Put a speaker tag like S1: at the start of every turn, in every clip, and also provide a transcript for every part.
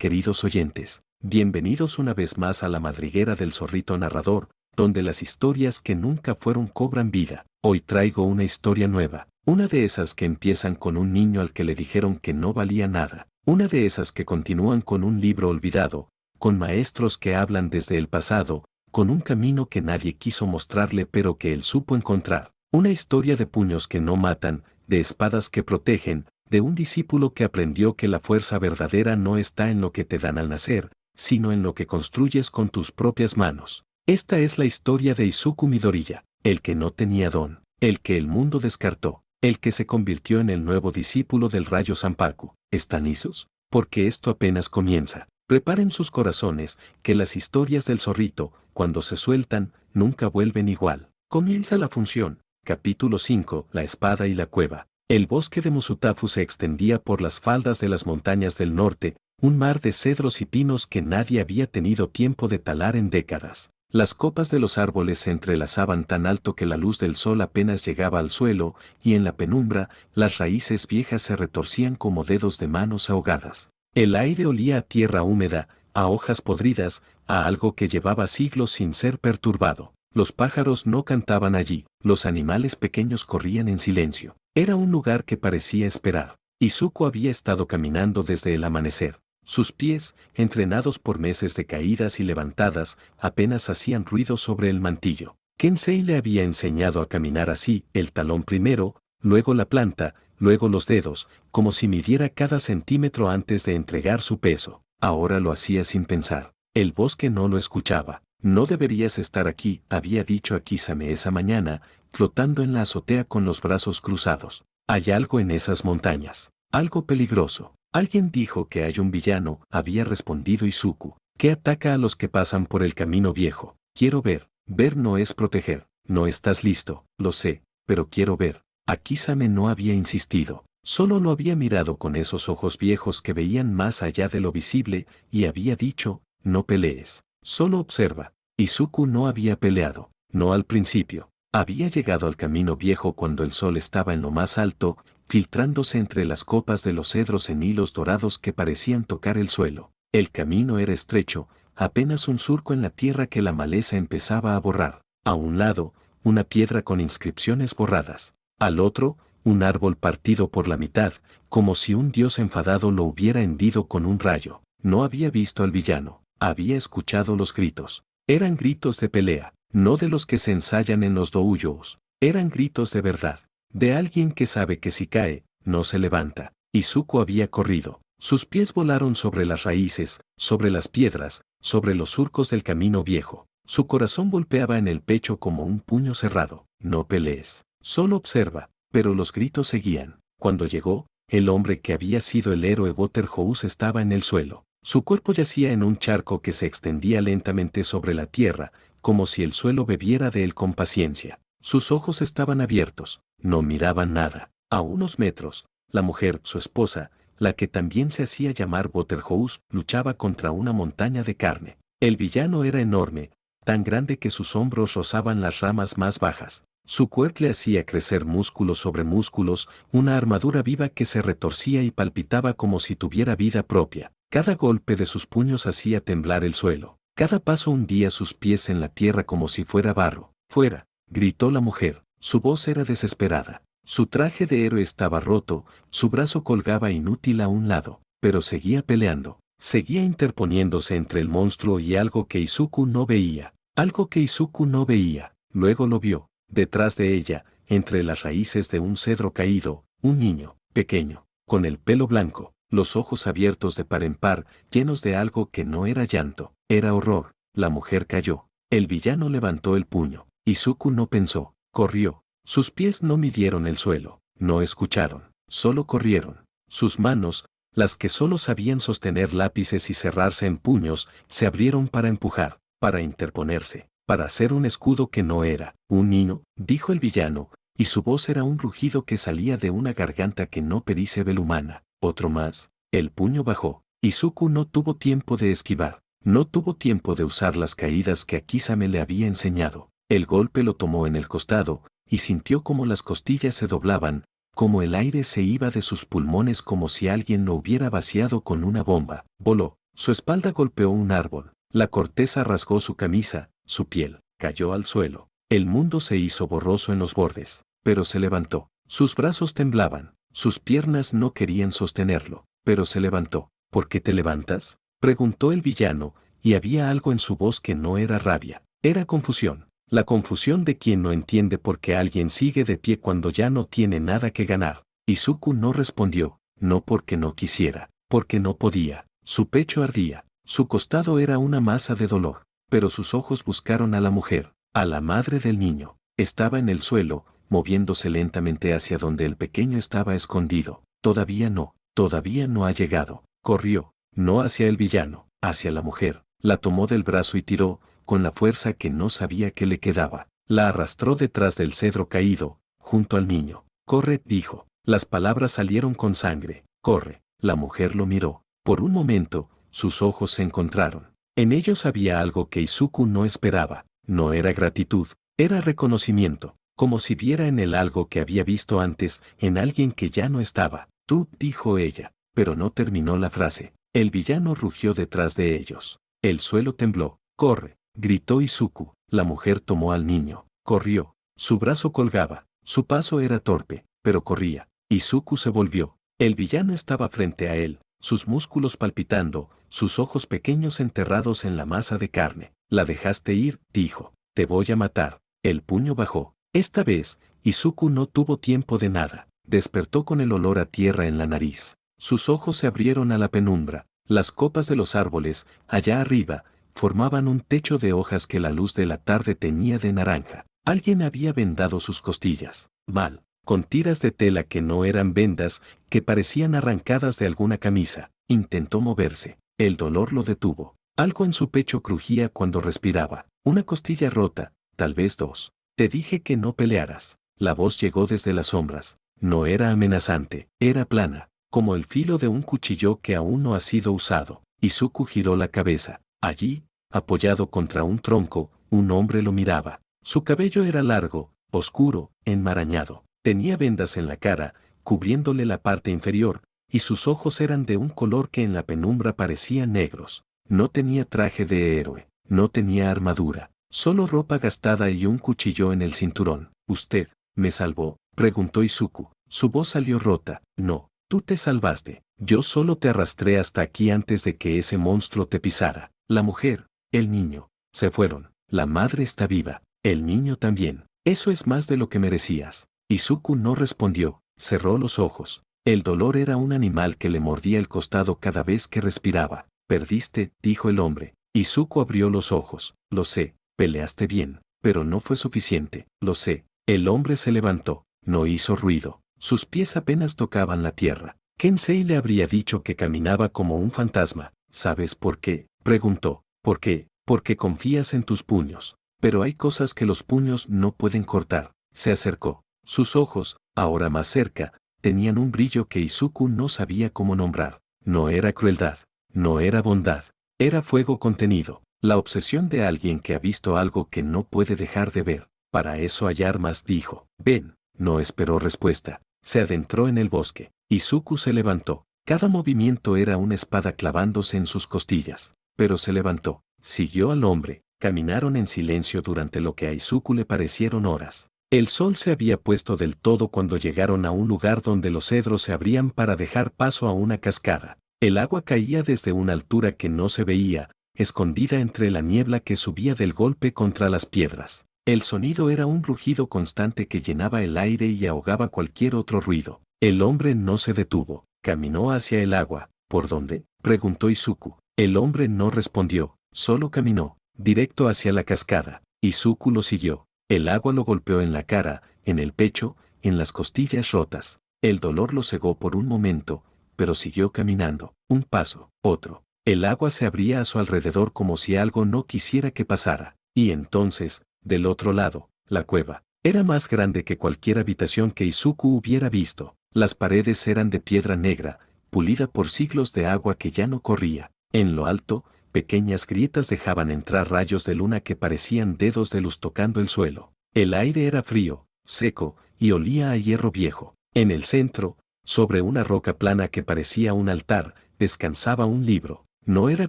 S1: queridos oyentes. Bienvenidos una vez más a la madriguera del zorrito narrador, donde las historias que nunca fueron cobran vida. Hoy traigo una historia nueva, una de esas que empiezan con un niño al que le dijeron que no valía nada, una de esas que continúan con un libro olvidado, con maestros que hablan desde el pasado, con un camino que nadie quiso mostrarle pero que él supo encontrar. Una historia de puños que no matan, de espadas que protegen, de un discípulo que aprendió que la fuerza verdadera no está en lo que te dan al nacer, sino en lo que construyes con tus propias manos. Esta es la historia de Izuku Midoriya, el que no tenía don, el que el mundo descartó, el que se convirtió en el nuevo discípulo del Rayo Zanpakuo. ¿Están listos? Porque esto apenas comienza. Preparen sus corazones, que las historias del zorrito, cuando se sueltan, nunca vuelven igual. Comienza la función. Capítulo 5. La espada y la cueva. El bosque de Musutafu se extendía por las faldas de las montañas del norte, un mar de cedros y pinos que nadie había tenido tiempo de talar en décadas. Las copas de los árboles se entrelazaban tan alto que la luz del sol apenas llegaba al suelo, y en la penumbra, las raíces viejas se retorcían como dedos de manos ahogadas. El aire olía a tierra húmeda, a hojas podridas, a algo que llevaba siglos sin ser perturbado. Los pájaros no cantaban allí, los animales pequeños corrían en silencio. Era un lugar que parecía esperar. Izuku había estado caminando desde el amanecer. Sus pies, entrenados por meses de caídas y levantadas, apenas hacían ruido sobre el mantillo. Kensei le había enseñado a caminar así, el talón primero, luego la planta, luego los dedos, como si midiera cada centímetro antes de entregar su peso. Ahora lo hacía sin pensar. El bosque no lo escuchaba. No deberías estar aquí, había dicho a Kisame esa mañana, flotando en la azotea con los brazos cruzados. Hay algo en esas montañas, algo peligroso. Alguien dijo que hay un villano, había respondido Izuku, que ataca a los que pasan por el camino viejo. Quiero ver. Ver no es proteger. No estás listo, lo sé, pero quiero ver. Kisame no había insistido. Solo lo había mirado con esos ojos viejos que veían más allá de lo visible, y había dicho, no pelees. Solo observa. Izuku no había peleado, no al principio. Había llegado al camino viejo cuando el sol estaba en lo más alto, filtrándose entre las copas de los cedros en hilos dorados que parecían tocar el suelo. El camino era estrecho, apenas un surco en la tierra que la maleza empezaba a borrar. A un lado, una piedra con inscripciones borradas. Al otro, un árbol partido por la mitad, como si un dios enfadado lo hubiera hendido con un rayo. No había visto al villano. Había escuchado los gritos. Eran gritos de pelea, no de los que se ensayan en los doujos. Eran gritos de verdad, de alguien que sabe que si cae, no se levanta. Izuku había corrido. Sus pies volaron sobre las raíces, sobre las piedras, sobre los surcos del camino viejo. Su corazón golpeaba en el pecho como un puño cerrado. No pelees, solo observa. Pero los gritos seguían. Cuando llegó, el hombre que había sido el héroe Waterhouse estaba en el suelo. Su cuerpo yacía en un charco que se extendía lentamente sobre la tierra, como si el suelo bebiera de él con paciencia. Sus ojos estaban abiertos, no miraban nada. A unos metros, la mujer, su esposa, la que también se hacía llamar Waterhouse, luchaba contra una montaña de carne. El villano era enorme, tan grande que sus hombros rozaban las ramas más bajas. Su cuerpo le hacía crecer músculos sobre músculos, una armadura viva que se retorcía y palpitaba como si tuviera vida propia. Cada golpe de sus puños hacía temblar el suelo. Cada paso hundía sus pies en la tierra como si fuera barro. ¡Fuera!, gritó la mujer. Su voz era desesperada. Su traje de héroe estaba roto, su brazo colgaba inútil a un lado, pero seguía peleando. Seguía interponiéndose entre el monstruo y algo que Izuku no veía. Algo que Izuku no veía. Luego lo vio. Detrás de ella, entre las raíces de un cedro caído, un niño, pequeño, con el pelo blanco, los ojos abiertos de par en par, llenos de algo que no era llanto, era horror. La mujer cayó. El villano levantó el puño. Izuku no pensó, corrió. Sus pies no midieron el suelo, no escucharon, solo corrieron. Sus manos, las que solo sabían sostener lápices y cerrarse en puños, se abrieron para empujar, para interponerse, para hacer un escudo que no era. Un niño, dijo el villano, y su voz era un rugido que salía de una garganta que no perice velhumana. Otro más. El puño bajó. Izuku no tuvo tiempo de esquivar, no tuvo tiempo de usar las caídas que Kisame le había enseñado. El golpe lo tomó en el costado, y sintió como las costillas se doblaban, como el aire se iba de sus pulmones como si alguien lo hubiera vaciado con una bomba. Voló. Su espalda golpeó un árbol, la corteza rasgó su camisa, su piel cayó al suelo. El mundo se hizo borroso en los bordes, pero se levantó. Sus brazos temblaban, sus piernas no querían sostenerlo, pero se levantó. ¿Por qué te levantas?, preguntó el villano, y había algo en su voz que no era rabia, era confusión. La confusión de quien no entiende por qué alguien sigue de pie cuando ya no tiene nada que ganar. Izuku no respondió, no porque no quisiera, porque no podía. Su pecho ardía, su costado era una masa de dolor, pero sus ojos buscaron a la mujer, a la madre del niño. Estaba en el suelo, moviéndose lentamente hacia donde el pequeño estaba escondido. Todavía no ha llegado. Corrió, no hacia el villano, hacia la mujer. La tomó del brazo y tiró, con la fuerza que no sabía que le quedaba. La arrastró detrás del cedro caído, junto al niño. Corre, dijo. Las palabras salieron con sangre. Corre. La mujer lo miró. Por un momento, sus ojos se encontraron. En ellos había algo que Izuku no esperaba. No era gratitud, era reconocimiento, como si viera en él algo que había visto antes, en alguien que ya no estaba. Tú, dijo ella, pero no terminó la frase. El villano rugió detrás de ellos. El suelo tembló. Corre, gritó Izuku. La mujer tomó al niño. Corrió. Su brazo colgaba. Su paso era torpe, pero corría. Izuku se volvió. El villano estaba frente a él, sus músculos palpitando, sus ojos pequeños enterrados en la masa de carne. La dejaste ir, dijo. Te voy a matar. El puño bajó. Esta vez, Izuku no tuvo tiempo de nada. Despertó con el olor a tierra en la nariz. Sus ojos se abrieron a la penumbra. Las copas de los árboles, allá arriba, formaban un techo de hojas que la luz de la tarde teñía de naranja. Alguien había vendado sus costillas. Mal, con tiras de tela que no eran vendas, que parecían arrancadas de alguna camisa. Intentó moverse. El dolor lo detuvo. Algo en su pecho crujía cuando respiraba. Una costilla rota, tal vez dos. Te dije que no pelearas. La voz llegó desde las sombras. No era amenazante, era plana, como el filo de un cuchillo que aún no ha sido usado. Izuku giró la cabeza. Allí, apoyado contra un tronco, un hombre lo miraba. Su cabello era largo, oscuro, enmarañado. Tenía vendas en la cara, cubriéndole la parte inferior, y sus ojos eran de un color que en la penumbra parecían negros. No tenía traje de héroe, no tenía armadura, solo ropa gastada y un cuchillo en el cinturón. ¿Usted me salvó?, preguntó Izuku. Su voz salió rota. No, tú te salvaste. Yo solo te arrastré hasta aquí antes de que ese monstruo te pisara. La mujer, el niño, se fueron. La madre está viva, el niño también. Eso es más de lo que merecías. Izuku no respondió, cerró los ojos. El dolor era un animal que le mordía el costado cada vez que respiraba. Perdiste, dijo el hombre. Izuku abrió los ojos. Lo sé, peleaste bien, pero no fue suficiente. Lo sé. El hombre se levantó, no hizo ruido. Sus pies apenas tocaban la tierra. Kensei le habría dicho que caminaba como un fantasma. ¿Sabes por qué?, preguntó. ¿Por qué? Porque confías en tus puños. Pero hay cosas que los puños no pueden cortar. Se acercó. Sus ojos, ahora más cerca, tenían un brillo que Izuku no sabía cómo nombrar. No era crueldad, no era bondad, era fuego contenido, la obsesión de alguien que ha visto algo que no puede dejar de ver. Para eso hay armas, dijo. Ven, no esperó respuesta. Se adentró en el bosque. Izuku se levantó. Cada movimiento era una espada clavándose en sus costillas. Pero se levantó. Siguió al hombre. Caminaron en silencio durante lo que a Izuku le parecieron horas. El sol se había puesto del todo cuando llegaron a un lugar donde los cedros se abrían para dejar paso a una cascada. El agua caía desde una altura que no se veía, escondida entre la niebla que subía del golpe contra las piedras. El sonido era un rugido constante que llenaba el aire y ahogaba cualquier otro ruido. El hombre no se detuvo. Caminó hacia el agua. ¿Por dónde?, preguntó Izuku. El hombre no respondió, solo caminó, directo hacia la cascada. Izuku lo siguió. El agua lo golpeó en la cara, en el pecho, en las costillas rotas. El dolor lo cegó por un momento, pero siguió caminando. Un paso, otro. El agua se abría a su alrededor como si algo no quisiera que pasara. Y entonces, del otro lado, la cueva. Era más grande que cualquier habitación que Izuku hubiera visto. Las paredes eran de piedra negra, pulida por siglos de agua que ya no corría. En lo alto, pequeñas grietas dejaban entrar rayos de luna que parecían dedos de luz tocando el suelo. El aire era frío, seco, y olía a hierro viejo. En el centro, sobre una roca plana que parecía un altar, descansaba un libro. No era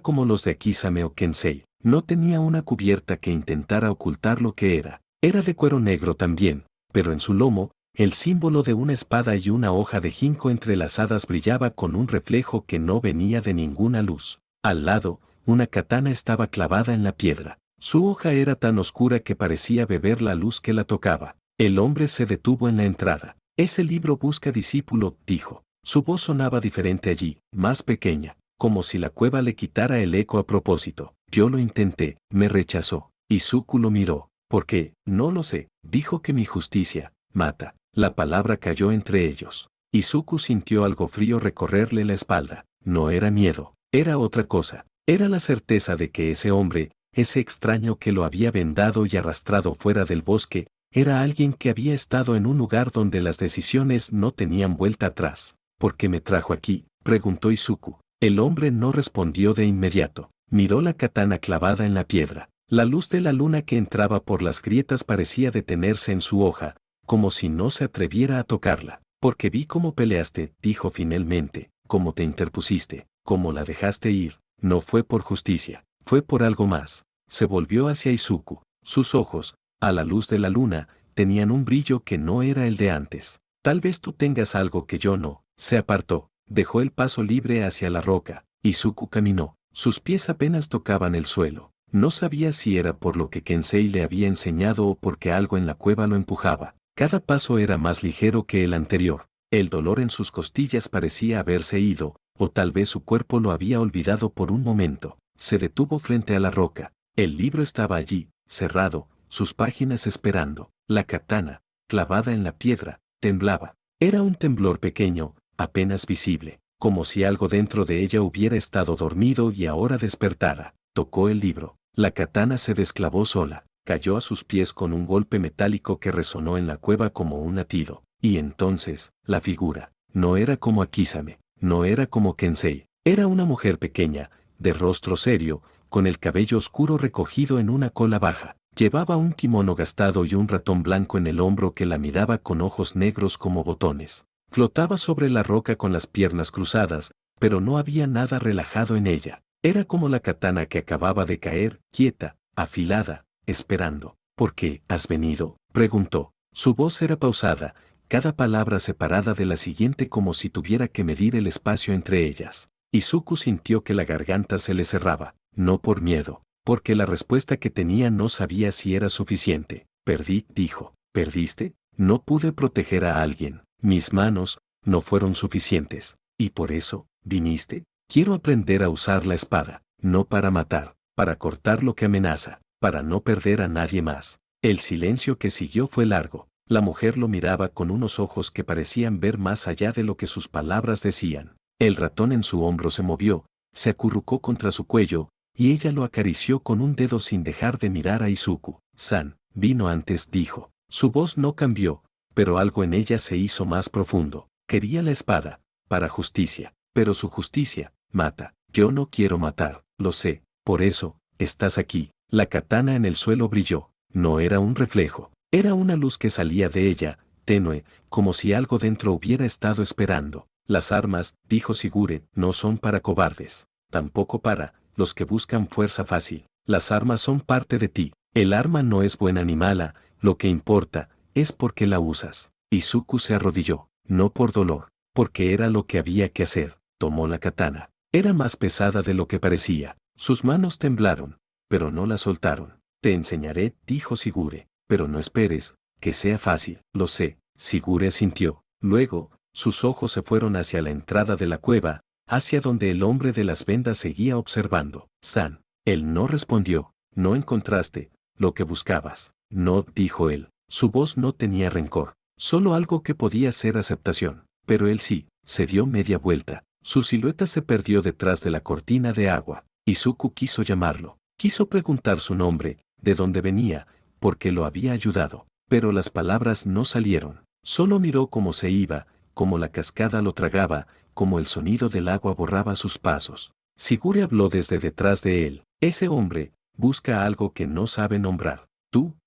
S1: como los de Akisame o Kensei. No tenía una cubierta que intentara ocultar lo que era. Era de cuero negro también, pero en su lomo, el símbolo de una espada y una hoja de ginkgo entrelazadas brillaba con un reflejo que no venía de ninguna luz. Al lado, una katana estaba clavada en la piedra. Su hoja era tan oscura que parecía beber la luz que la tocaba. El hombre se detuvo en la entrada. Ese libro busca discípulo, dijo. Su voz sonaba diferente allí, más pequeña, como si la cueva le quitara el eco a propósito. Yo lo intenté, me rechazó. Izuku lo miró. ¿Por qué? No lo sé. Dijo que mi justicia mata. La palabra cayó entre ellos. Izuku sintió algo frío recorrerle la espalda. No era miedo, era otra cosa. Era la certeza de que ese hombre, ese extraño que lo había vendado y arrastrado fuera del bosque, era alguien que había estado en un lugar donde las decisiones no tenían vuelta atrás. ¿Por qué me trajo aquí?, preguntó Izuku. El hombre no respondió de inmediato. Miró la katana clavada en la piedra. La luz de la luna que entraba por las grietas parecía detenerse en su hoja, como si no se atreviera a tocarla. Porque vi cómo peleaste, dijo finalmente, cómo te interpusiste, cómo la dejaste ir. No fue por justicia, fue por algo más. Se volvió hacia Izuku. Sus ojos, a la luz de la luna, tenían un brillo que no era el de antes. Tal vez tú tengas algo que yo no. Se apartó, dejó el paso libre hacia la roca. Izuku caminó. Sus pies apenas tocaban el suelo. No sabía si era por lo que Kensei le había enseñado o porque algo en la cueva lo empujaba. Cada paso era más ligero que el anterior. El dolor en sus costillas parecía haberse ido, o tal vez su cuerpo lo había olvidado por un momento. Se detuvo frente a la roca. El libro estaba allí, cerrado, sus páginas esperando. La katana, clavada en la piedra, temblaba. Era un temblor pequeño, apenas visible, como si algo dentro de ella hubiera estado dormido y ahora despertara. Tocó el libro. La katana se desclavó sola, cayó a sus pies con un golpe metálico que resonó en la cueva como un latido. Y entonces, la figura, no era como Akisame, no era como Kensei, era una mujer pequeña, de rostro serio, con el cabello oscuro recogido en una cola baja. Llevaba un kimono gastado y un ratón blanco en el hombro que la miraba con ojos negros como botones. Flotaba sobre la roca con las piernas cruzadas, pero no había nada relajado en ella. Era como la katana que acababa de caer, quieta, afilada, esperando. ¿Por qué has venido?, preguntó. Su voz era pausada, cada palabra separada de la siguiente como si tuviera que medir el espacio entre ellas. Izuku sintió que la garganta se le cerraba, no por miedo, porque la respuesta que tenía no sabía si era suficiente. Perdí, dijo. ¿Perdiste? No pude proteger a alguien. Mis manos no fueron suficientes. ¿Y por eso viniste? Quiero aprender a usar la espada, no para matar, para cortar lo que amenaza, para no perder a nadie más. El silencio que siguió fue largo. La mujer lo miraba con unos ojos que parecían ver más allá de lo que sus palabras decían. El ratón en su hombro se movió, se acurrucó contra su cuello, y ella lo acarició con un dedo sin dejar de mirar a Izuku. San, vino antes, dijo. Su voz no cambió, pero algo en ella se hizo más profundo. Quería la espada, para justicia, pero su justicia mata. Yo no quiero matar, lo sé, por eso, estás aquí. La katana en el suelo brilló. No era un reflejo, era una luz que salía de ella, tenue, como si algo dentro hubiera estado esperando. Las armas, dijo Sigure, no son para cobardes, tampoco para los que buscan fuerza fácil. Las armas son parte de ti. El arma no es buena ni mala, lo que importa es por qué la usas. Izuku se arrodilló, no por dolor, porque era lo que había que hacer. Tomó la katana. Era más pesada de lo que parecía. Sus manos temblaron, pero no la soltaron. Te enseñaré, dijo Sigure, pero no esperes que sea fácil. Lo sé. Sigure asintió. Luego, sus ojos se fueron hacia la entrada de la cueva, hacia donde el hombre de las vendas seguía observando. San. Él no respondió. No encontraste lo que buscabas. No, dijo él. Su voz no tenía rencor, solo algo que podía ser aceptación. Pero él sí, se dio media vuelta. Su silueta se perdió detrás de la cortina de agua. Izuku quiso llamarlo. Quiso preguntar su nombre, de dónde venía, por qué lo había ayudado. Pero las palabras no salieron. Solo miró cómo se iba, cómo la cascada lo tragaba, cómo el sonido del agua borraba sus pasos. Sigure habló desde detrás de él. Ese hombre busca algo que no sabe nombrar.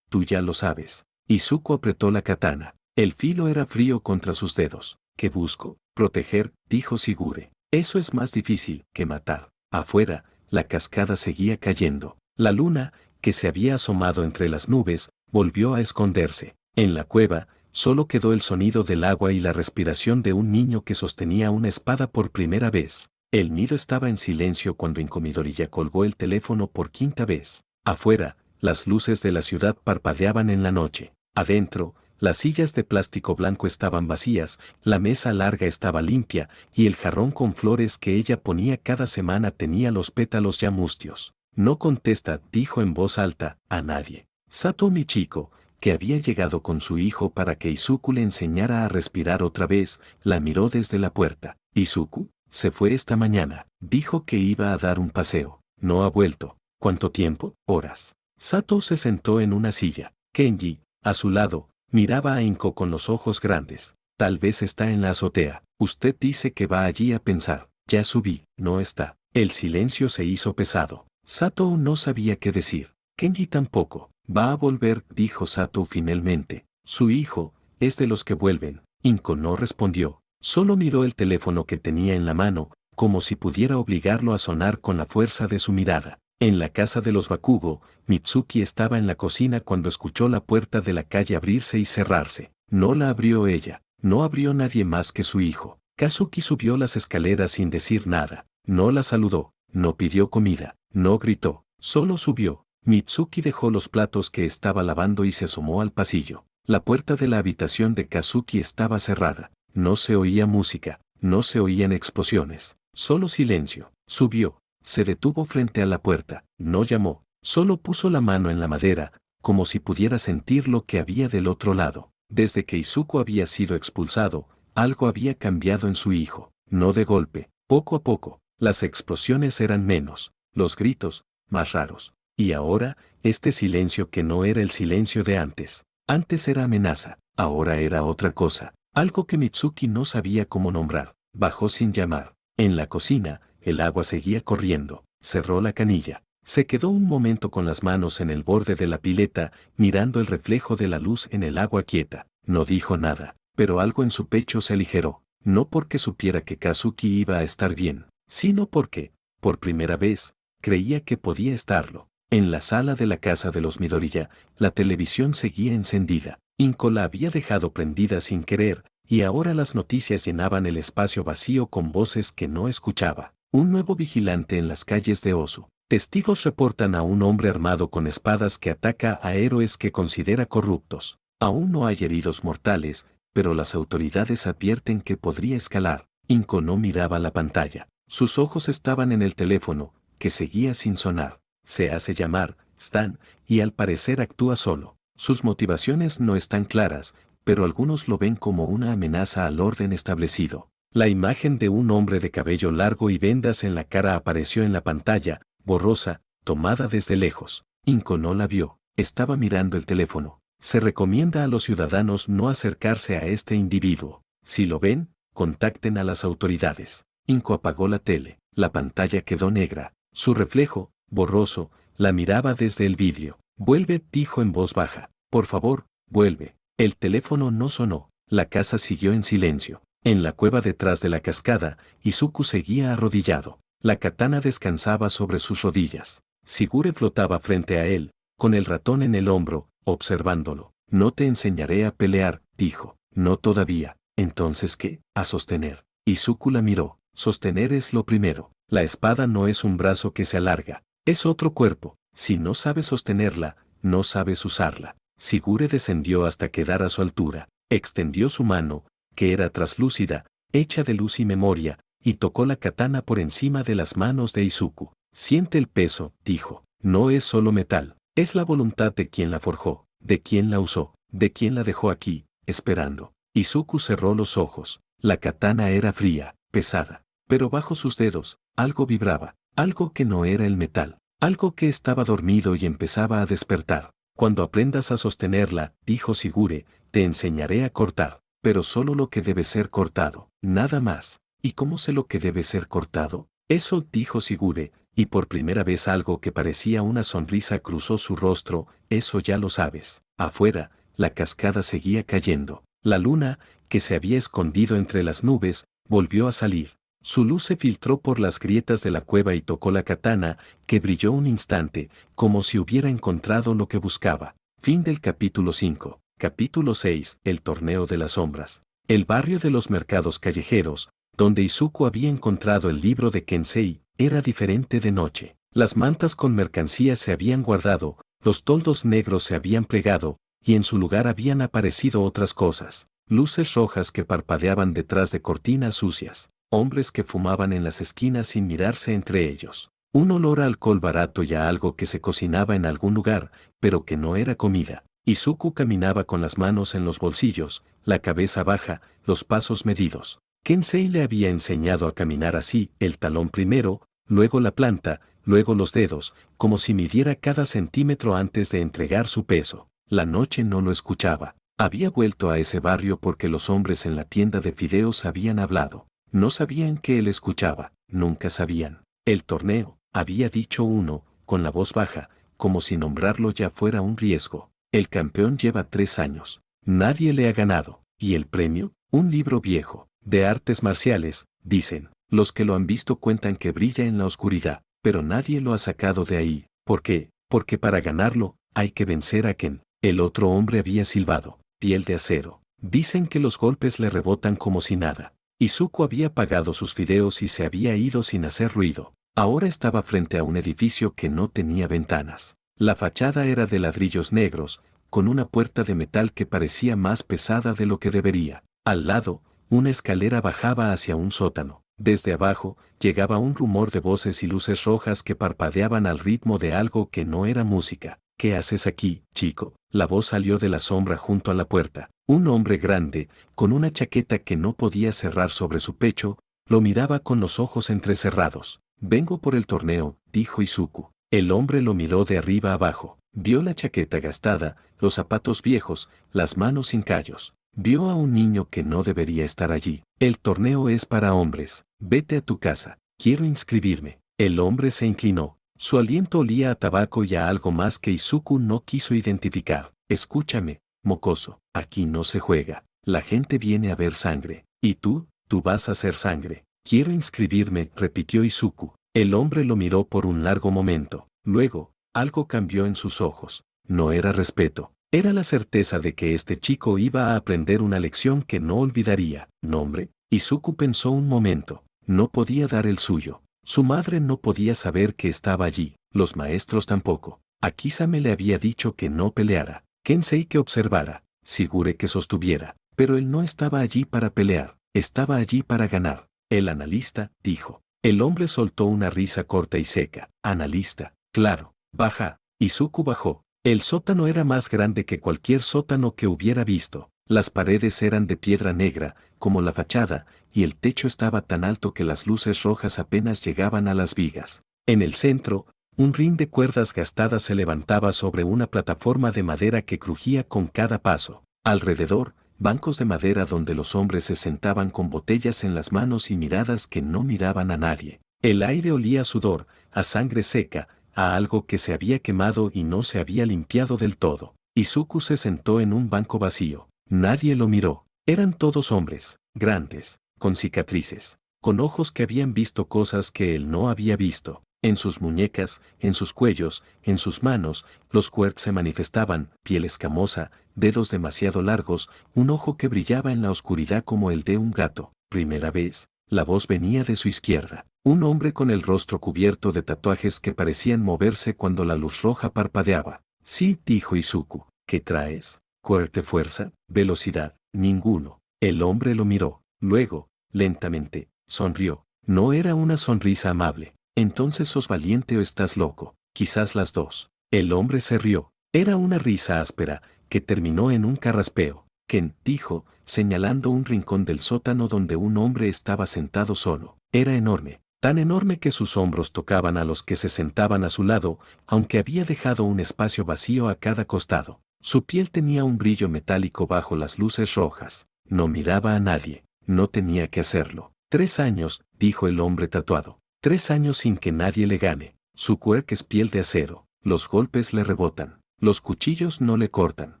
S1: Tú ya lo sabes. Izuku apretó la katana. El filo era frío contra sus dedos. ¿Qué busco? Proteger, dijo Sigure. Eso es más difícil que matar. Afuera, la cascada seguía cayendo. La luna, que se había asomado entre las nubes, volvió a esconderse. En la cueva, solo quedó el sonido del agua y la respiración de un niño que sostenía una espada por primera vez. El nido estaba en silencio cuando Incomidorilla colgó el teléfono por quinta vez. Afuera, las luces de la ciudad parpadeaban en la noche. Adentro, las sillas de plástico blanco estaban vacías, la mesa larga estaba limpia, y el jarrón con flores que ella ponía cada semana tenía los pétalos ya mustios. No contesta, dijo en voz alta, a nadie. Sato Michiko, que había llegado con su hijo para que Izuku le enseñara a respirar otra vez, la miró desde la puerta. Izuku se fue esta mañana. Dijo que iba a dar un paseo. No ha vuelto. ¿Cuánto tiempo? Horas. Sato se sentó en una silla. Kenji, a su lado, miraba a Inko con los ojos grandes. Tal vez está en la azotea. Usted dice que va allí a pensar. Ya subí. No está. El silencio se hizo pesado. Sato no sabía qué decir. Kenji tampoco. Va a volver, dijo Sato finalmente. Su hijo es de los que vuelven. Inko no respondió. Solo miró el teléfono que tenía en la mano, como si pudiera obligarlo a sonar con la fuerza de su mirada. En la casa de los Bakugo, Mitsuki estaba en la cocina cuando escuchó la puerta de la calle abrirse y cerrarse. No la abrió ella. No abrió nadie más que su hijo. Kazuki subió las escaleras sin decir nada. No la saludó. No pidió comida. No gritó. Solo subió. Mitsuki dejó los platos que estaba lavando y se asomó al pasillo. La puerta de la habitación de Kazuki estaba cerrada. No se oía música, no se oían explosiones, solo silencio. Subió, se detuvo frente a la puerta, no llamó, solo puso la mano en la madera, como si pudiera sentir lo que había del otro lado. Desde que Izuku había sido expulsado, algo había cambiado en su hijo. No de golpe, poco a poco, las explosiones eran menos, los gritos, más raros. Y ahora, este silencio que no era el silencio de antes. Antes era amenaza, ahora era otra cosa. Algo que Mitsuki no sabía cómo nombrar. Bajó sin llamar. En la cocina, el agua seguía corriendo. Cerró la canilla. Se quedó un momento con las manos en el borde de la pileta, mirando el reflejo de la luz en el agua quieta. No dijo nada, pero algo en su pecho se aligeró. No porque supiera que Kazuki iba a estar bien, sino porque, por primera vez, creía que podía estarlo. En la sala de la casa de los Midoriya, la televisión seguía encendida. Inko la había dejado prendida sin querer, y ahora las noticias llenaban el espacio vacío con voces que no escuchaba. Un nuevo vigilante en las calles de Osu. Testigos reportan a un hombre armado con espadas que ataca a héroes que considera corruptos. Aún no hay heridos mortales, pero las autoridades advierten que podría escalar. Inko no miraba la pantalla. Sus ojos estaban en el teléfono, que seguía sin sonar. Se hace llamar Stan, y al parecer actúa solo. Sus motivaciones no están claras, pero algunos lo ven como una amenaza al orden establecido. La imagen de un hombre de cabello largo y vendas en la cara apareció en la pantalla, borrosa, tomada desde lejos. Inko no la vio, estaba mirando el teléfono. Se recomienda a los ciudadanos no acercarse a este individuo. Si lo ven, contacten a las autoridades. Inko apagó la tele, la pantalla quedó negra. Su reflejo, borroso, la miraba desde el vidrio. Vuelve, dijo en voz baja. Por favor, vuelve. El teléfono no sonó. La casa siguió en silencio. En la cueva detrás de la cascada, Izuku seguía arrodillado. La katana descansaba sobre sus rodillas. Sigure flotaba frente a él, con el ratón en el hombro, observándolo. No te enseñaré a pelear, dijo. No todavía. ¿Entonces qué? A sostener. Izuku la miró. Sostener es lo primero. La espada no es un brazo que se alarga. Es otro cuerpo. Si no sabes sostenerla, no sabes usarla. Sigure descendió hasta quedar a su altura. Extendió su mano, que era traslúcida, hecha de luz y memoria, y tocó la katana por encima de las manos de Izuku. Siente el peso, dijo. No es solo metal. Es la voluntad de quien la forjó, de quien la usó, de quien la dejó aquí, esperando. Izuku cerró los ojos. La katana era fría, pesada. Pero bajo sus dedos, algo vibraba, algo que no era el metal, algo que estaba dormido y empezaba a despertar. Cuando aprendas a sostenerla, dijo Sigure, te enseñaré a cortar, pero solo lo que debe ser cortado, nada más. ¿Y cómo sé lo que debe ser cortado? Eso, dijo Sigure, y por primera vez algo que parecía una sonrisa cruzó su rostro, eso ya lo sabes. Afuera, la cascada seguía cayendo. La luna, que se había escondido entre las nubes, volvió a salir. Su luz se filtró por las grietas de la cueva y tocó la katana, que brilló un instante, como si hubiera encontrado lo que buscaba. Fin del capítulo 5. Capítulo 6. El torneo de las sombras. El barrio de los mercados callejeros, donde Izuku había encontrado el libro de Kensei, era diferente de noche. Las mantas con mercancía se habían guardado, los toldos negros se habían plegado, y en su lugar habían aparecido otras cosas. Luces rojas que parpadeaban detrás de cortinas sucias. Hombres que fumaban en las esquinas sin mirarse entre ellos. Un olor a alcohol barato y a algo que se cocinaba en algún lugar, pero que no era comida. Izuku caminaba con las manos en los bolsillos, la cabeza baja, los pasos medidos. Kensei le había enseñado a caminar así, el talón primero, luego la planta, luego los dedos, como si midiera cada centímetro antes de entregar su peso. La noche no lo escuchaba. Había vuelto a ese barrio porque los hombres en la tienda de fideos habían hablado. No sabían que él escuchaba, nunca sabían. El torneo, había dicho uno, con la voz baja, como si nombrarlo ya fuera un riesgo. El campeón lleva 3 años. Nadie le ha ganado. ¿Y el premio? Un libro viejo, de artes marciales, dicen. Los que lo han visto cuentan que brilla en la oscuridad, pero nadie lo ha sacado de ahí. ¿Por qué? Porque para ganarlo, hay que vencer a Ken. El otro hombre había silbado. Piel de acero. Dicen que los golpes le rebotan como si nada. Izuku había pagado sus fideos y se había ido sin hacer ruido. Ahora estaba frente a un edificio que no tenía ventanas. La fachada era de ladrillos negros, con una puerta de metal que parecía más pesada de lo que debería. Al lado, una escalera bajaba hacia un sótano. Desde abajo, llegaba un rumor de voces y luces rojas que parpadeaban al ritmo de algo que no era música. ¿Qué haces aquí, chico? La voz salió de la sombra junto a la puerta. Un hombre grande, con una chaqueta que no podía cerrar sobre su pecho, lo miraba con los ojos entrecerrados. Vengo por el torneo, dijo Izuku. El hombre lo miró de arriba abajo. Vio la chaqueta gastada, los zapatos viejos, las manos sin callos. Vio a un niño que no debería estar allí. El torneo es para hombres. Vete a tu casa. Quiero inscribirme. El hombre se inclinó. Su aliento olía a tabaco y a algo más que Izuku no quiso identificar. Escúchame, mocoso, aquí no se juega. La gente viene a ver sangre. ¿Y tú? Tú vas a hacer sangre. Quiero inscribirme, repitió Izuku. El hombre lo miró por un largo momento. Luego, algo cambió en sus ojos. No era respeto. Era la certeza de que este chico iba a aprender una lección que no olvidaría. ¿Nombre? Izuku pensó un momento. No podía dar el suyo. Su madre no podía saber que estaba allí, los maestros tampoco. A Kisame le había dicho que no peleara, Kensei que observara, Sigure que sostuviera, pero él no estaba allí para pelear, estaba allí para ganar. El analista, dijo. El hombre soltó una risa corta y seca. Analista, claro, baja. Izuku bajó. El sótano era más grande que cualquier sótano que hubiera visto. Las paredes eran de piedra negra, como la fachada, y el techo estaba tan alto que las luces rojas apenas llegaban a las vigas. En el centro, un rin de cuerdas gastadas se levantaba sobre una plataforma de madera que crujía con cada paso. Alrededor, bancos de madera donde los hombres se sentaban con botellas en las manos y miradas que no miraban a nadie. El aire olía a sudor, a sangre seca, a algo que se había quemado y no se había limpiado del todo. Izuku se sentó en un banco vacío. Nadie lo miró. Eran todos hombres, grandes, con cicatrices, con ojos que habían visto cosas que él no había visto. En sus muñecas, en sus cuellos, en sus manos, los quirks se manifestaban, piel escamosa, dedos demasiado largos, un ojo que brillaba en la oscuridad como el de un gato. Primera vez, la voz venía de su izquierda. Un hombre con el rostro cubierto de tatuajes que parecían moverse cuando la luz roja parpadeaba. Sí, dijo Izuku. ¿Qué traes? ¿Quirk de fuerza? ¿Velocidad? Ninguno. El hombre lo miró. Luego, lentamente, sonrió. No era una sonrisa amable. Entonces sos valiente o estás loco. Quizás las dos. El hombre se rió. Era una risa áspera, que terminó en un carraspeo. Ken, dijo, señalando un rincón del sótano donde un hombre estaba sentado solo. Era enorme. Tan enorme que sus hombros tocaban a los que se sentaban a su lado, aunque había dejado un espacio vacío a cada costado. Su piel tenía un brillo metálico bajo las luces rojas. No miraba a nadie. No tenía que hacerlo. 3 años, dijo el hombre tatuado. 3 años sin que nadie le gane. Su quirk es piel de acero. Los golpes le rebotan. Los cuchillos no le cortan.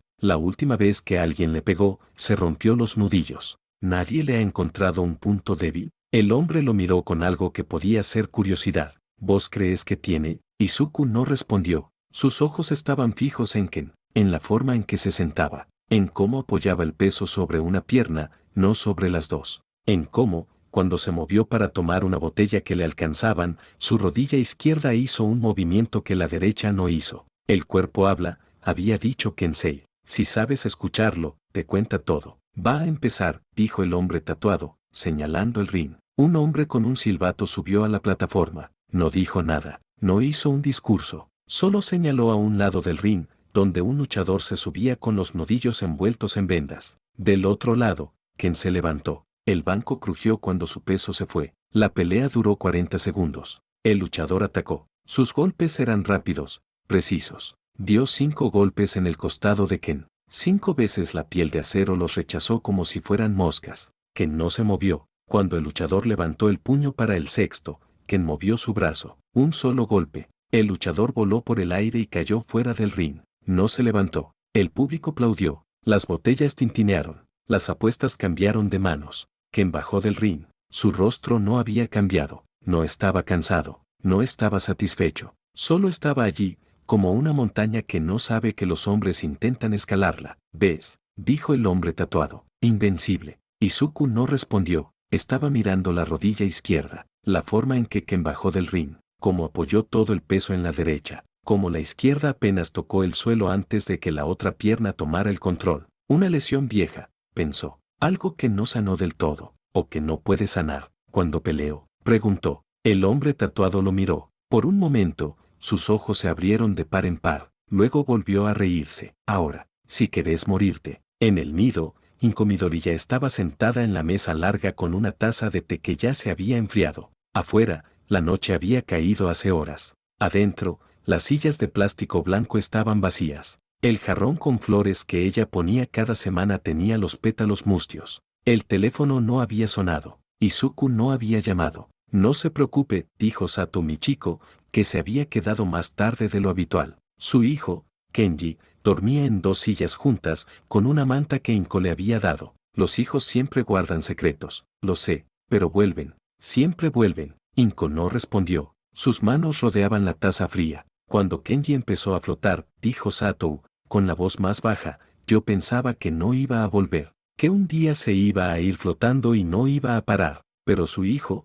S1: La última vez que alguien le pegó, se rompió los nudillos. ¿Nadie le ha encontrado un punto débil? El hombre lo miró con algo que podía ser curiosidad. ¿Vos crees que tiene? Izuku no respondió. Sus ojos estaban fijos en Ken, en la forma en que se sentaba, en cómo apoyaba el peso sobre una pierna, no sobre las dos, en cómo, cuando se movió para tomar una botella que le alcanzaban, su rodilla izquierda hizo un movimiento que la derecha no hizo. El cuerpo habla, había dicho Kensei. Si sabes escucharlo, te cuenta todo. Va a empezar, dijo el hombre tatuado, señalando el ring. Un hombre con un silbato subió a la plataforma. No dijo nada, no hizo un discurso, solo señaló a un lado del ring, donde un luchador se subía con los nudillos envueltos en vendas. Del otro lado, Ken se levantó. El banco crujió cuando su peso se fue. La pelea duró 40 segundos. El luchador atacó. Sus golpes eran rápidos, precisos. Dio 5 golpes en el costado de Ken. 5 veces la piel de acero los rechazó como si fueran moscas. Ken no se movió. Cuando el luchador levantó el puño para el sexto, Ken movió su brazo. Un solo golpe. El luchador voló por el aire y cayó fuera del ring. No se levantó. El público aplaudió. Las botellas tintinearon. Las apuestas cambiaron de manos. Ken bajó del ring. Su rostro no había cambiado. No estaba cansado. No estaba satisfecho. Solo estaba allí, como una montaña que no sabe que los hombres intentan escalarla. ¿Ves? Dijo el hombre tatuado. Invencible. Izuku no respondió. Estaba mirando la rodilla izquierda, la forma en que Ken bajó del ring, cómo apoyó todo el peso en la derecha, cómo la izquierda apenas tocó el suelo antes de que la otra pierna tomara el control. Una lesión vieja, pensó. Algo que no sanó del todo, o que no puede sanar. ¿Cuándo peleó? Preguntó. El hombre tatuado lo miró. Por un momento, sus ojos se abrieron de par en par. Luego volvió a reírse. Ahora, si querés morirte. En el nido, Inkomidorilla estaba sentada en la mesa larga con una taza de té que ya se había enfriado. Afuera, la noche había caído hace horas. Adentro, las sillas de plástico blanco estaban vacías. El jarrón con flores que ella ponía cada semana tenía los pétalos mustios. El teléfono no había sonado. Izuku no había llamado. No se preocupe, dijo Sato Michiko, que se había quedado más tarde de lo habitual. Su hijo, Kenji, dormía en 2 sillas juntas, con una manta que Inko le había dado. Los hijos siempre guardan secretos, lo sé, pero vuelven, siempre vuelven. Inko no respondió. Sus manos rodeaban la taza fría. Cuando Kenji empezó a flotar, dijo Sato, con la voz más baja, yo pensaba que no iba a volver, que un día se iba a ir flotando y no iba a parar. Pero su hijo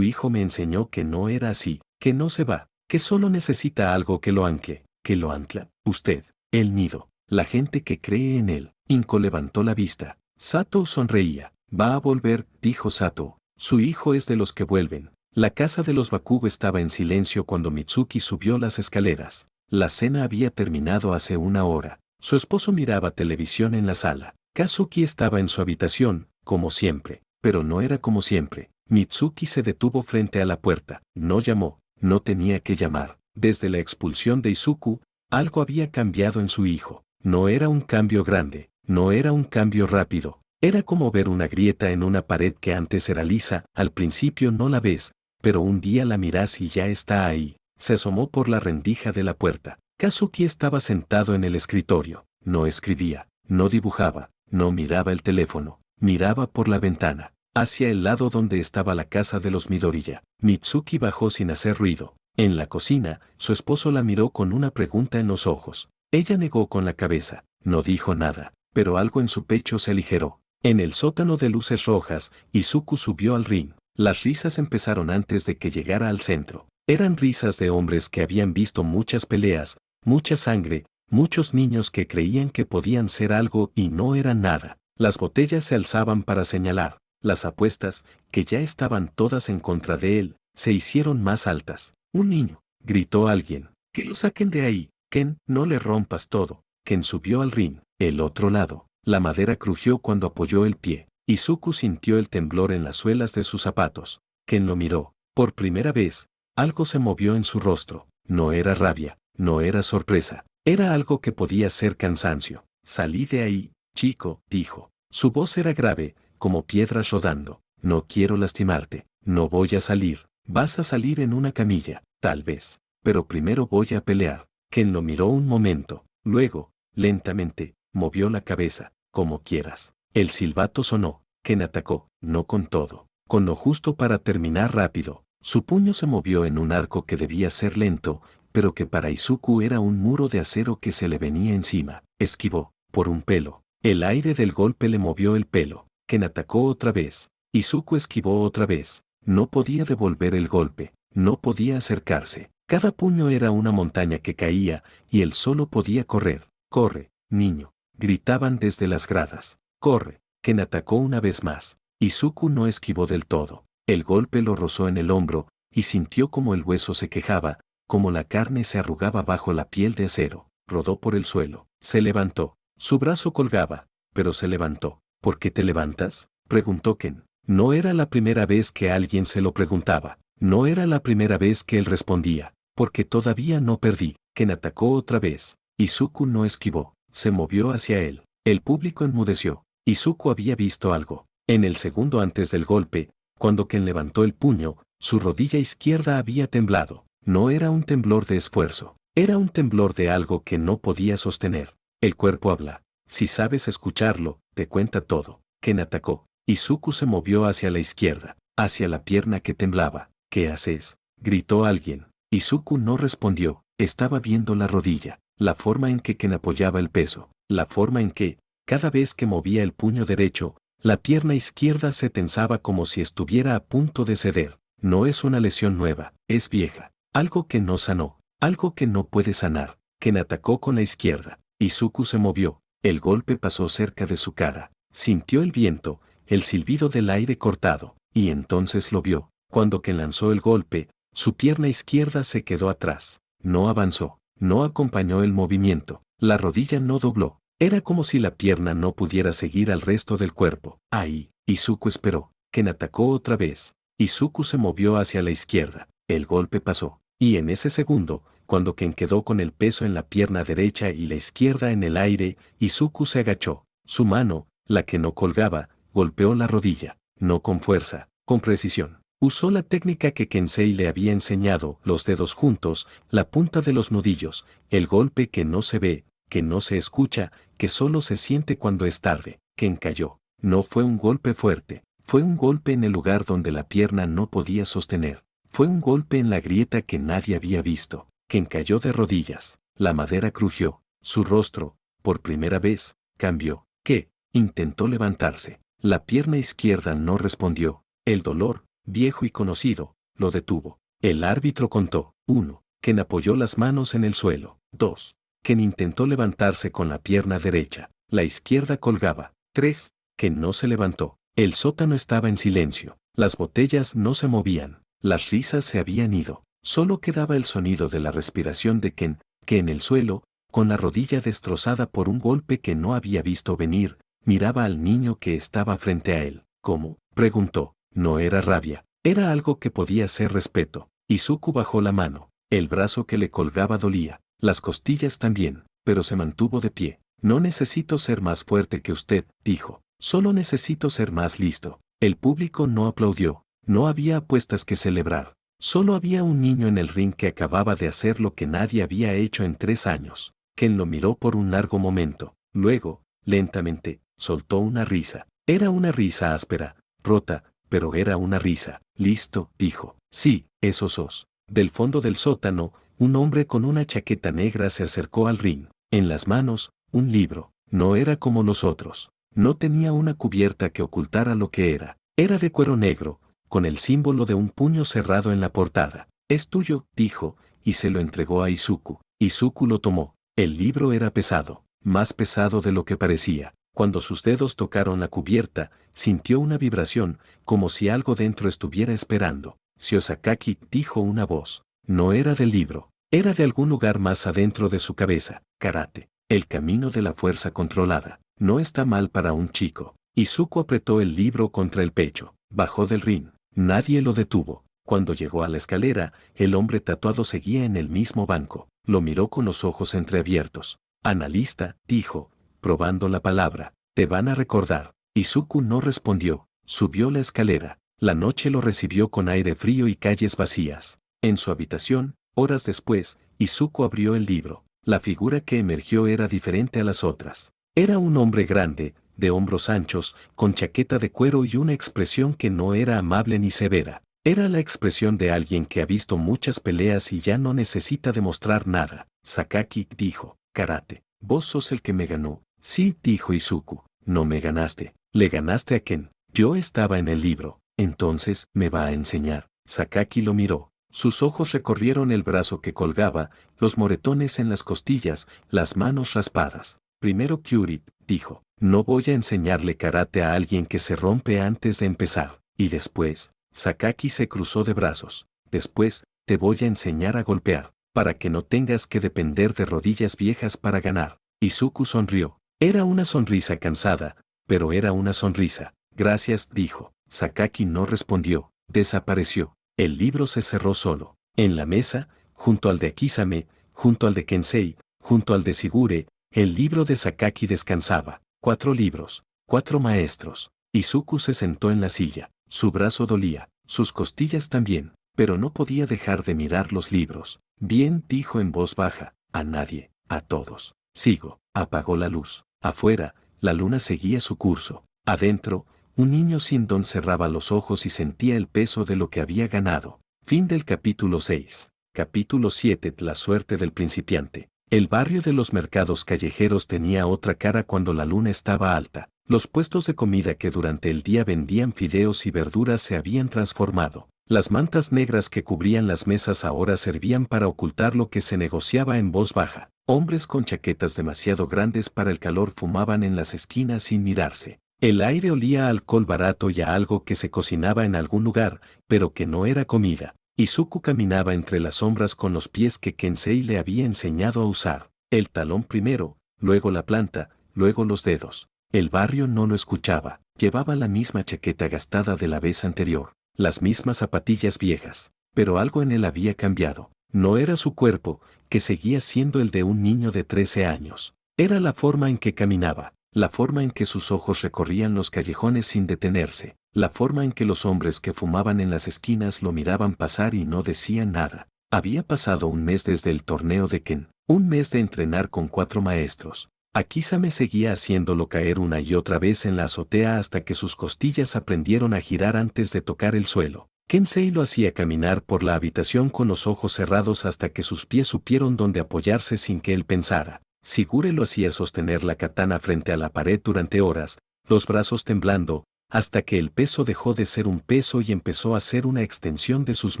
S1: me enseñó que no era así, que no se va, que solo necesita algo que lo ancle. ¿Que lo ancla? Usted. El nido. La gente que cree en él. Inko levantó la vista. Sato sonreía. Va a volver, dijo Sato. Su hijo es de los que vuelven. La casa de los Bakugo estaba en silencio cuando Mitsuki subió las escaleras. La cena había terminado hace 1 hora. Su esposo miraba televisión en la sala. Kazuki estaba en su habitación, como siempre. Pero no era como siempre. Mitsuki se detuvo frente a la puerta. No llamó. No tenía que llamar. Desde la expulsión de Izuku, algo había cambiado en su hijo. No era un cambio grande, no era un cambio rápido. Era como ver una grieta en una pared que antes era lisa. Al principio no la ves, pero un día la mirás y ya está ahí. Se asomó por la rendija de la puerta. Kazuki estaba sentado en el escritorio. No escribía, no dibujaba, no miraba el teléfono. Miraba por la ventana, hacia el lado donde estaba la casa de los Midoriya. Mitsuki bajó sin hacer ruido. En la cocina, su esposo la miró con una pregunta en los ojos. Ella negó con la cabeza, no dijo nada, pero algo en su pecho se aligeró. En el sótano de luces rojas, Izuku subió al ring. Las risas empezaron antes de que llegara al centro. Eran risas de hombres que habían visto muchas peleas, mucha sangre, muchos niños que creían que podían ser algo y no eran nada. Las botellas se alzaban para señalar. Las apuestas, que ya estaban todas en contra de él, se hicieron más altas. Un niño, gritó alguien, que lo saquen de ahí. Ken, no le rompas todo. Ken subió al ring. El otro lado, la madera crujió cuando apoyó el pie. Izuku sintió el temblor en las suelas de sus zapatos. Ken lo miró. Por primera vez, algo se movió en su rostro. No era rabia, no era sorpresa. Era algo que podía ser cansancio. Salí de ahí, chico, dijo. Su voz era grave, como piedras rodando. No quiero lastimarte. No voy a salir. Vas a salir en una camilla, tal vez. Pero primero voy a pelear. Ken lo miró un momento. Luego, lentamente, movió la cabeza. Como quieras. El silbato sonó. Ken atacó, no con todo. con lo justo para terminar rápido. Su puño se movió en un arco que debía ser lento, pero que para Izuku era un muro de acero que se le venía encima. Esquivó, por un pelo. El aire del golpe le movió el pelo. Ken atacó otra vez. Izuku esquivó otra vez. No podía devolver el golpe. No podía acercarse. Cada puño era una montaña que caía, y él solo podía correr. «Corre, niño», gritaban desde las gradas. «Corre». Ken atacó una vez más. Izuku no esquivó del todo. El golpe lo rozó en el hombro, y sintió como el hueso se quejaba, como la carne se arrugaba bajo la piel de acero. Rodó por el suelo. Se levantó. Su brazo colgaba, pero se levantó. «¿Por qué te levantas?», preguntó Ken. No era la primera vez que alguien se lo preguntaba. No era la primera vez que él respondía. «Porque todavía no perdí». Ken atacó otra vez. Izuku no esquivó. Se movió hacia él. El público enmudeció. Izuku había visto algo. En el segundo antes del golpe, cuando Ken levantó el puño, su rodilla izquierda había temblado. No era un temblor de esfuerzo. Era un temblor de algo que no podía sostener. El cuerpo habla. Si sabes escucharlo, te cuenta todo. Ken atacó. Izuku se movió hacia la izquierda, hacia la pierna que temblaba. «¿Qué haces?», gritó alguien. Izuku no respondió. Estaba viendo la rodilla, la forma en que Ken apoyaba el peso, la forma en que, cada vez que movía el puño derecho, la pierna izquierda se tensaba como si estuviera a punto de ceder. No es una lesión nueva, es vieja. Algo que no sanó, algo que no puede sanar. Ken atacó con la izquierda. Izuku se movió. El golpe pasó cerca de su cara. Sintió el viento, el silbido del aire cortado, y entonces lo vio. Cuando Ken lanzó el golpe, su pierna izquierda se quedó atrás. No avanzó, no acompañó el movimiento. La rodilla no dobló. Era como si la pierna no pudiera seguir al resto del cuerpo. Ahí, Izuku esperó. Ken atacó otra vez. Izuku se movió hacia la izquierda. El golpe pasó. Y en ese segundo, cuando Ken quedó con el peso en la pierna derecha y la izquierda en el aire, Izuku se agachó. Su mano, la que no colgaba, golpeó la rodilla. No con fuerza, con precisión. Usó la técnica que Kensei le había enseñado, los dedos juntos, la punta de los nudillos, el golpe que no se ve, que no se escucha, que solo se siente cuando es tarde. Ken cayó. No fue un golpe fuerte, fue un golpe en el lugar donde la pierna no podía sostener. Fue un golpe en la grieta que nadie había visto. Ken cayó de rodillas. La madera crujió. Su rostro, por primera vez, cambió. ¿Qué? Intentó levantarse. La pierna izquierda no respondió. El dolor, viejo y conocido, lo detuvo. El árbitro contó. 1. Ken apoyó las manos en el suelo. 2. Ken intentó levantarse con la pierna derecha. La izquierda colgaba. 3. Ken no se levantó. El sótano estaba en silencio. Las botellas no se movían. Las risas se habían ido. Solo quedaba el sonido de la respiración de Ken, que en el suelo, con la rodilla destrozada por un golpe que no había visto venir, miraba al niño que estaba frente a él. ¿Cómo?, preguntó. No era rabia. Era algo que podía ser respeto. Izuku bajó la mano. El brazo que le colgaba dolía. Las costillas también, pero se mantuvo de pie. No necesito ser más fuerte que usted, dijo. Solo necesito ser más listo. El público no aplaudió. No había apuestas que celebrar. Solo había un niño en el ring que acababa de hacer lo que nadie había hecho en 3 años. Ken lo miró por un largo momento. Luego, lentamente, soltó una risa. Era una risa áspera, rota, pero era una risa. «Listo», dijo. «Sí, eso sos». Del fondo del sótano, un hombre con una chaqueta negra se acercó al ring. En las manos, un libro. No era como los otros. No tenía una cubierta que ocultara lo que era. Era de cuero negro, con el símbolo de un puño cerrado en la portada. «Es tuyo», dijo, y se lo entregó a Izuku. Izuku lo tomó. El libro era pesado, más pesado de lo que parecía. Cuando sus dedos tocaron la cubierta, sintió una vibración, como si algo dentro estuviera esperando. «Shiozakaki», dijo una voz. No era del libro, era de algún lugar más adentro de su cabeza. «Karate, el camino de la fuerza controlada. No está mal para un chico». Izuku apretó el libro contra el pecho. Bajó del ring. Nadie lo detuvo. Cuando llegó a la escalera, el hombre tatuado seguía en el mismo banco. Lo miró con los ojos entreabiertos. «Analista», dijo, probando la palabra. «Te van a recordar». Izuku no respondió. Subió la escalera. La noche lo recibió con aire frío y calles vacías. En su habitación, horas después, Izuku abrió el libro. La figura que emergió era diferente a las otras. Era un hombre grande, de hombros anchos, con chaqueta de cuero y una expresión que no era amable ni severa. Era la expresión de alguien que ha visto muchas peleas y ya no necesita demostrar nada. Sakaki dijo, «Karate, vos sos el que me ganó». «Sí», dijo Izuku, «no me ganaste. Le ganaste a Ken. Yo estaba en el libro. Entonces, ¿me va a enseñar?» Sakaki lo miró. Sus ojos recorrieron el brazo que colgaba, los moretones en las costillas, las manos raspadas. «Primero Kyurit», dijo, «no voy a enseñarle karate a alguien que se rompe antes de empezar. Y después», Sakaki se cruzó de brazos, «después, te voy a enseñar a golpear, para que no tengas que depender de rodillas viejas para ganar». Izuku sonrió. Era una sonrisa cansada, pero era una sonrisa. «Gracias», dijo. Sakaki no respondió. Desapareció. El libro se cerró solo. En la mesa, junto al de Akizame, junto al de Kensei, junto al de Sigure, el libro de Sakaki descansaba. 4 libros, 4 maestros. Izuku se sentó en la silla. Su brazo dolía, sus costillas también, pero no podía dejar de mirar los libros. «Bien», dijo en voz baja, «a nadie, a todos». «Sigo». Apagó la luz. Afuera, la luna seguía su curso. Adentro, un niño sin don cerraba los ojos y sentía el peso de lo que había ganado. Fin del capítulo 6. Capítulo 7. La suerte del principiante. El barrio de los mercados callejeros tenía otra cara cuando la luna estaba alta. Los puestos de comida que durante el día vendían fideos y verduras se habían transformado. Las mantas negras que cubrían las mesas ahora servían para ocultar lo que se negociaba en voz baja. Hombres con chaquetas demasiado grandes para el calor fumaban en las esquinas sin mirarse. El aire olía a alcohol barato y a algo que se cocinaba en algún lugar, pero que no era comida. Izuku caminaba entre las sombras con los pies que Kensei le había enseñado a usar. El talón primero, luego la planta, luego los dedos. El barrio no lo escuchaba. Llevaba la misma chaqueta gastada de la vez anterior, las mismas zapatillas viejas, pero algo en él había cambiado. No era su cuerpo, que seguía siendo el de un niño de 13 años. Era la forma en que caminaba, la forma en que sus ojos recorrían los callejones sin detenerse, la forma en que los hombres que fumaban en las esquinas lo miraban pasar y no decían nada. Había pasado un mes desde el torneo de Ken, un mes de entrenar con 4 maestros. Akizame seguía haciéndolo caer una y otra vez en la azotea hasta que sus costillas aprendieron a girar antes de tocar el suelo. Kensei lo hacía caminar por la habitación con los ojos cerrados hasta que sus pies supieron dónde apoyarse sin que él pensara. Sigure lo hacía sostener la katana frente a la pared durante horas, los brazos temblando, hasta que el peso dejó de ser un peso y empezó a ser una extensión de sus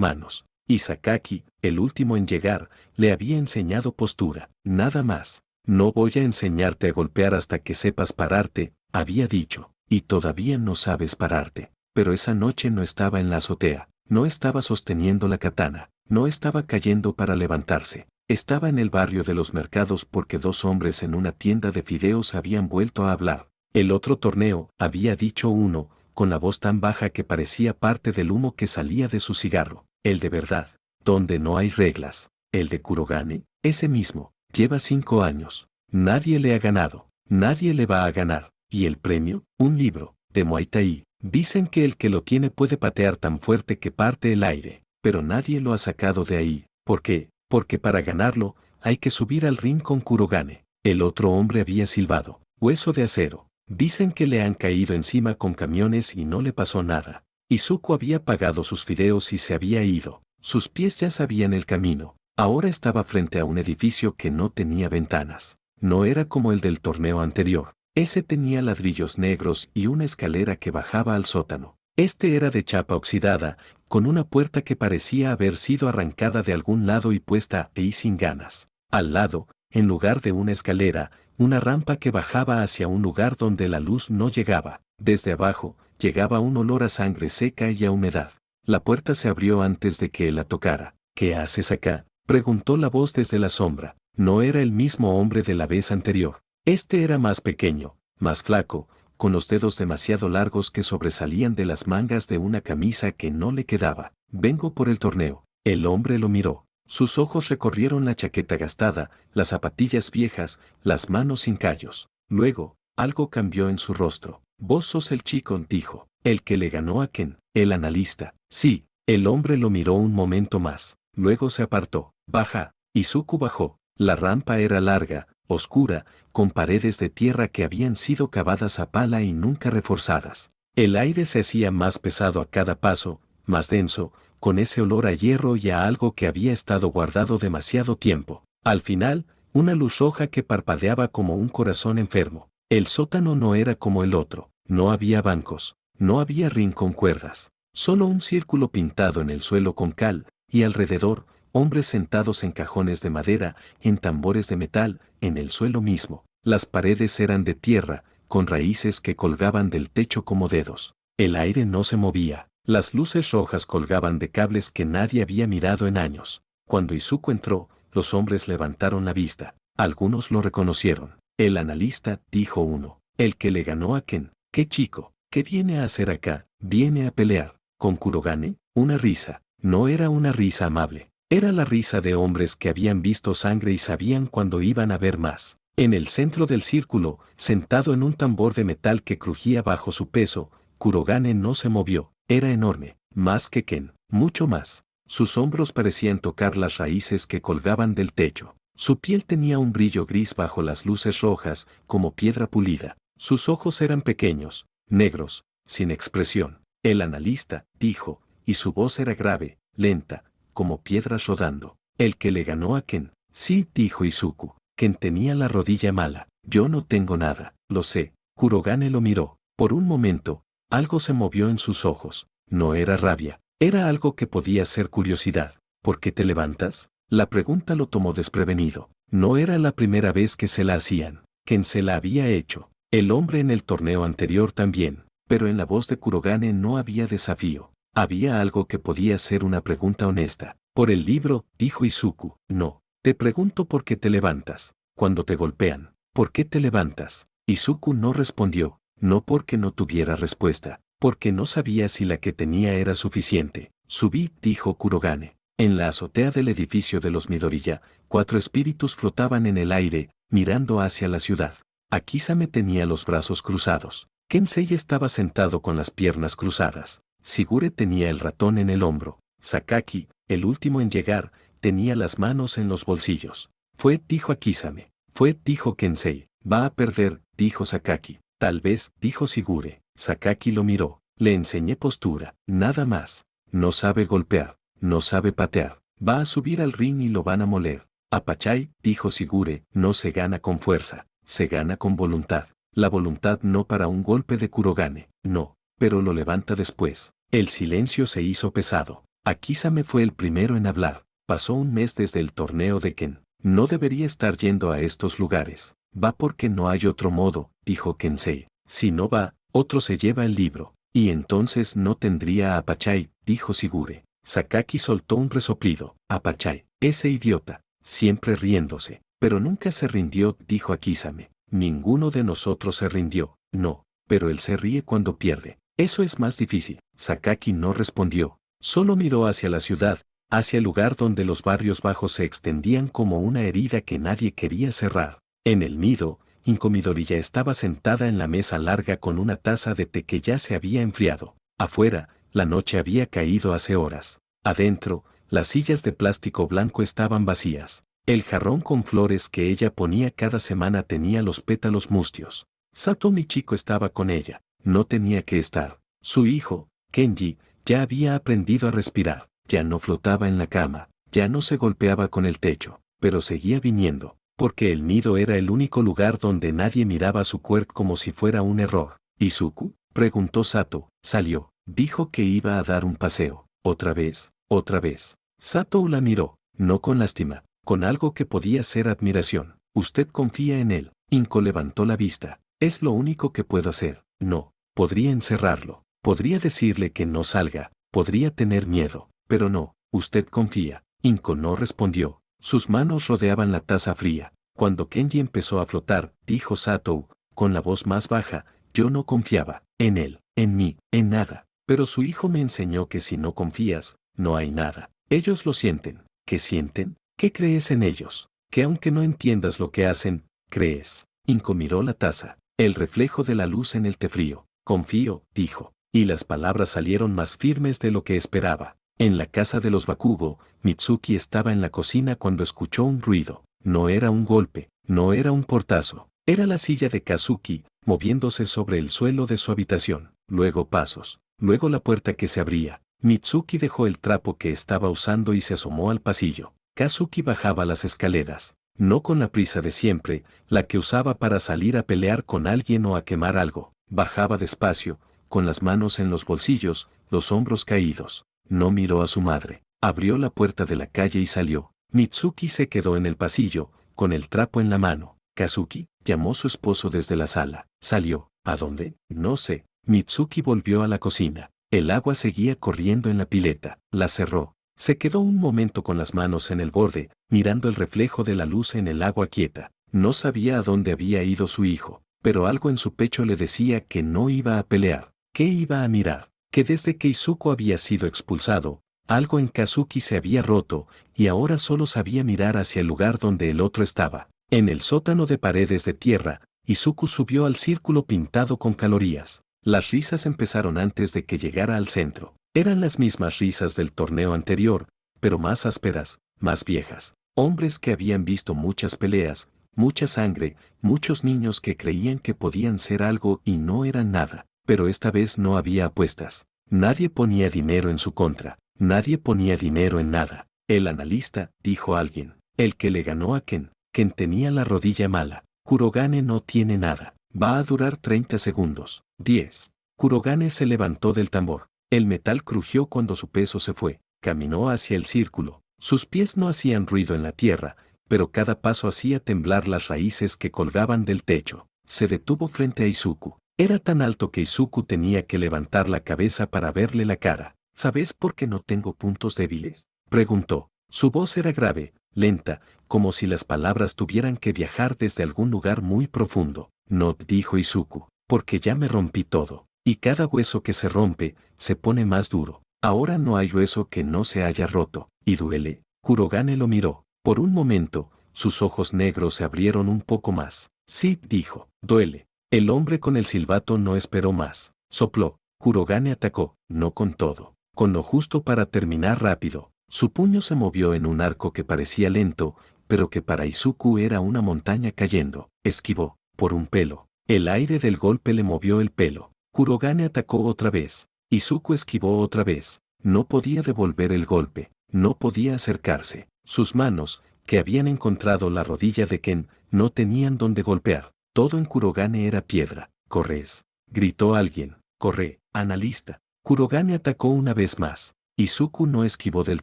S1: manos. Y Sakaki, el último en llegar, le había enseñado postura. Nada más. «No voy a enseñarte a golpear hasta que sepas pararte», había dicho. «Y todavía no sabes pararte». Pero esa noche no estaba en la azotea, no estaba sosteniendo la katana, no estaba cayendo para levantarse. Estaba en el barrio de los mercados porque 2 hombres en una tienda de fideos habían vuelto a hablar. «El otro torneo», había dicho uno, con la voz tan baja que parecía parte del humo que salía de su cigarro. «El de verdad, donde no hay reglas. El de Kurogane, ese mismo, lleva 5 años. Nadie le ha ganado, nadie le va a ganar. ¿Y el premio? Un libro, de Muay Thai. Dicen que el que lo tiene puede patear tan fuerte que parte el aire, pero nadie lo ha sacado de ahí. ¿Por qué? Porque para ganarlo, hay que subir al ring con Kurogane». El otro hombre había silbado. «Hueso de acero». Dicen que le han caído encima con camiones y no le pasó nada. Izuku había pagado sus fideos y se había ido. Sus pies ya sabían el camino. Ahora estaba frente a un edificio que no tenía ventanas. No era como el del torneo anterior. Ese tenía ladrillos negros y una escalera que bajaba al sótano. Este era de chapa oxidada, con una puerta que parecía haber sido arrancada de algún lado y puesta ahí sin ganas. Al lado, en lugar de una escalera, una rampa que bajaba hacia un lugar donde la luz no llegaba. Desde abajo, llegaba un olor a sangre seca y a humedad. La puerta se abrió antes de que él la tocara. «¿Qué haces acá?», preguntó la voz desde la sombra. No era el mismo hombre de la vez anterior. Este era más pequeño, más flaco, con los dedos demasiado largos que sobresalían de las mangas de una camisa que no le quedaba. «Vengo por el torneo». El hombre lo miró. Sus ojos recorrieron la chaqueta gastada, las zapatillas viejas, las manos sin callos. Luego, algo cambió en su rostro. «Vos sos el chico», dijo. «El que le ganó a Ken». El analista. «Sí». El hombre lo miró un momento más. Luego se apartó. «Baja». Izuku bajó. La rampa era larga, oscura, con paredes de tierra que habían sido cavadas a pala y nunca reforzadas. El aire se hacía más pesado a cada paso, más denso, con ese olor a hierro y a algo que había estado guardado demasiado tiempo. Al final, una luz roja que parpadeaba como un corazón enfermo. El sótano no era como el otro, no había bancos, no había ring con cuerdas, solo un círculo pintado en el suelo con cal, y alrededor, hombres sentados en cajones de madera, en tambores de metal, en el suelo mismo. Las paredes eran de tierra, con raíces que colgaban del techo como dedos. El aire no se movía. Las luces rojas colgaban de cables que nadie había mirado en años. Cuando Izuku entró, los hombres levantaron la vista. Algunos lo reconocieron. El analista, dijo uno. El que le ganó a Ken. ¿Qué chico? ¿Qué viene a hacer acá? Viene a pelear. ¿Con Kurogane? Una risa. No era una risa amable. Era la risa de hombres que habían visto sangre y sabían cuándo iban a ver más. En el centro del círculo, sentado en un tambor de metal que crujía bajo su peso, Kurogane no se movió. Era enorme, más que Ken, mucho más. Sus hombros parecían tocar las raíces que colgaban del techo. Su piel tenía un brillo gris bajo las luces rojas, como piedra pulida. Sus ojos eran pequeños, negros, sin expresión. El analista, dijo, y su voz era grave, lenta, como piedras rodando. El que le ganó a Ken. Sí, dijo Izuku. Ken tenía la rodilla mala. Yo no tengo nada, lo sé. Kurogane lo miró. Por un momento, algo se movió en sus ojos. No era rabia, era algo que podía ser curiosidad. ¿Por qué te levantas? La pregunta lo tomó desprevenido. No era la primera vez que se la hacían. Ken se la había hecho. El hombre en el torneo anterior también. Pero en la voz de Kurogane no había desafío. Había algo que podía ser una pregunta honesta. Por el libro, dijo Izuku. No. Te pregunto por qué te levantas. Cuando te golpean, ¿por qué te levantas? Izuku no respondió. No porque no tuviera respuesta, porque no sabía si la que tenía era suficiente. Subí, dijo Kurogane. En la azotea del edificio de los Midoriya, 4 espíritus flotaban en el aire, mirando hacia la ciudad. Akizame tenía los brazos cruzados. Kensei estaba sentado con las piernas cruzadas. Sigure tenía el ratón en el hombro. Sakaki, el último en llegar, tenía las manos en los bolsillos. Fue, dijo Akizame. Fue, dijo Kensei. Va a perder, dijo Sakaki. Tal vez, dijo Sigure. Sakaki lo miró. Le enseñé postura. Nada más. No sabe golpear. No sabe patear. Va a subir al ring y lo van a moler. Apachai, dijo Sigure, no se gana con fuerza. Se gana con voluntad. La voluntad no para un golpe de Kurogane. No. Pero lo levanta después. El silencio se hizo pesado. Akizame fue el primero en hablar. Pasó un mes desde el torneo de Ken. No debería estar yendo a estos lugares. Va porque no hay otro modo, dijo Kensei. Si no va, otro se lleva el libro. Y entonces no tendría a Apachai, dijo Sigure. Sakaki soltó un resoplido. Apachai, ese idiota, siempre riéndose. Pero nunca se rindió, dijo Akizame. Ninguno de nosotros se rindió. No, pero él se ríe cuando pierde. Eso es más difícil. Sakaki no respondió. Solo miró hacia la ciudad, hacia el lugar donde los barrios bajos se extendían como una herida que nadie quería cerrar. En el nido, Inko Midoriya estaba sentada en la mesa larga con una taza de té que ya se había enfriado. Afuera, la noche había caído hace horas. Adentro, las sillas de plástico blanco estaban vacías. El jarrón con flores que ella ponía cada semana tenía los pétalos mustios. Sato Michiko estaba con ella. No tenía que estar. Su hijo, Kenji, ya había aprendido a respirar. Ya no flotaba en la cama. Ya no se golpeaba con el techo. Pero seguía viniendo. Porque el nido era el único lugar donde nadie miraba a su cuerpo como si fuera un error. ¿Izuku? Preguntó Sato. Salió. Dijo que iba a dar un paseo. ¿Otra vez? ¿Otra vez? Sato la miró, no con lástima, con algo que podía ser admiración. ¿Usted confía en él? Inko levantó la vista. Es lo único que puedo hacer. No. Podría encerrarlo. Podría decirle que no salga. Podría tener miedo. Pero no. Usted confía. Inko no respondió. Sus manos rodeaban la taza fría. Cuando Kenji empezó a flotar, dijo Sato, con la voz más baja, yo no confiaba, en él, en mí, en nada. Pero su hijo me enseñó que si no confías, no hay nada. Ellos lo sienten. ¿Qué sienten? ¿Qué crees en ellos? Que aunque no entiendas lo que hacen, crees. Inko miró la taza, el reflejo de la luz en el té frío. Confío, dijo. Y las palabras salieron más firmes de lo que esperaba. En la casa de los Bakugo, Mitsuki estaba en la cocina cuando escuchó un ruido. No era un golpe, No era un portazo. Era la silla de Kazuki, moviéndose sobre el suelo de su habitación. Luego pasos. Luego la puerta que se abría. Mitsuki dejó el trapo que estaba usando y se asomó al pasillo. Kazuki bajaba las escaleras. No con la prisa de siempre, la que usaba para salir a pelear con alguien o a quemar algo. Bajaba despacio, con las manos en los bolsillos, los hombros caídos. No miró a su madre. Abrió la puerta de la calle y salió. Mitsuki se quedó en el pasillo, con el trapo en la mano. Kazuki, llamó su esposo desde la sala. Salió. ¿A dónde? No sé. Mitsuki volvió a la cocina. El agua seguía corriendo en la pileta. La cerró. Se quedó un momento con las manos en el borde, mirando el reflejo de la luz en el agua quieta. No sabía a dónde había ido su hijo, pero algo en su pecho le decía que no iba a pelear. ¿Qué iba a mirar? Que desde que Izuku había sido expulsado, algo en Kazuki se había roto, y ahora solo sabía mirar hacia el lugar donde el otro estaba. En el sótano de paredes de tierra, Izuku subió al círculo pintado con calorías. Las risas empezaron antes de que llegara al centro. Eran las mismas risas del torneo anterior, pero más ásperas, más viejas. Hombres que habían visto muchas peleas, mucha sangre, muchos niños que creían que podían ser algo y no eran nada. Pero esta vez no había apuestas. Nadie ponía dinero en su contra. Nadie ponía dinero en nada. El analista, dijo alguien. El que le ganó a Ken. Ken tenía la rodilla mala. Kurogane no tiene nada. Va a durar 30 segundos. 10. Kurogane se levantó del tambor. El metal crujió cuando su peso se fue. Caminó hacia el círculo. Sus pies no hacían ruido en la tierra, pero cada paso hacía temblar las raíces que colgaban del techo. Se detuvo frente a Izuku. Era tan alto que Izuku tenía que levantar la cabeza para verle la cara. ¿Sabes por qué no tengo puntos débiles? Preguntó. Su voz era grave, lenta, como si las palabras tuvieran que viajar desde algún lugar muy profundo. No, dijo Izuku, porque ya me rompí todo. Y cada hueso que se rompe, se pone más duro. Ahora no hay hueso que no se haya roto. ¿Y duele? Kurogane lo miró. Por un momento, sus ojos negros se abrieron un poco más. Sí, dijo. Duele. El hombre con el silbato no esperó más. Sopló. Kurogane atacó, no con todo. Con lo justo para terminar rápido. Su puño se movió en un arco que parecía lento, pero que para Izuku era una montaña cayendo. Esquivó, por un pelo. El aire del golpe le movió el pelo. Kurogane atacó otra vez. Izuku esquivó otra vez. No podía devolver el golpe. No podía acercarse. Sus manos, que habían encontrado la rodilla de Ken, no tenían dónde golpear. Todo en Kurogane era piedra. «¡Corres!», gritó alguien. «¡Corre, analista!». Kurogane atacó una vez más. Izuku no esquivó del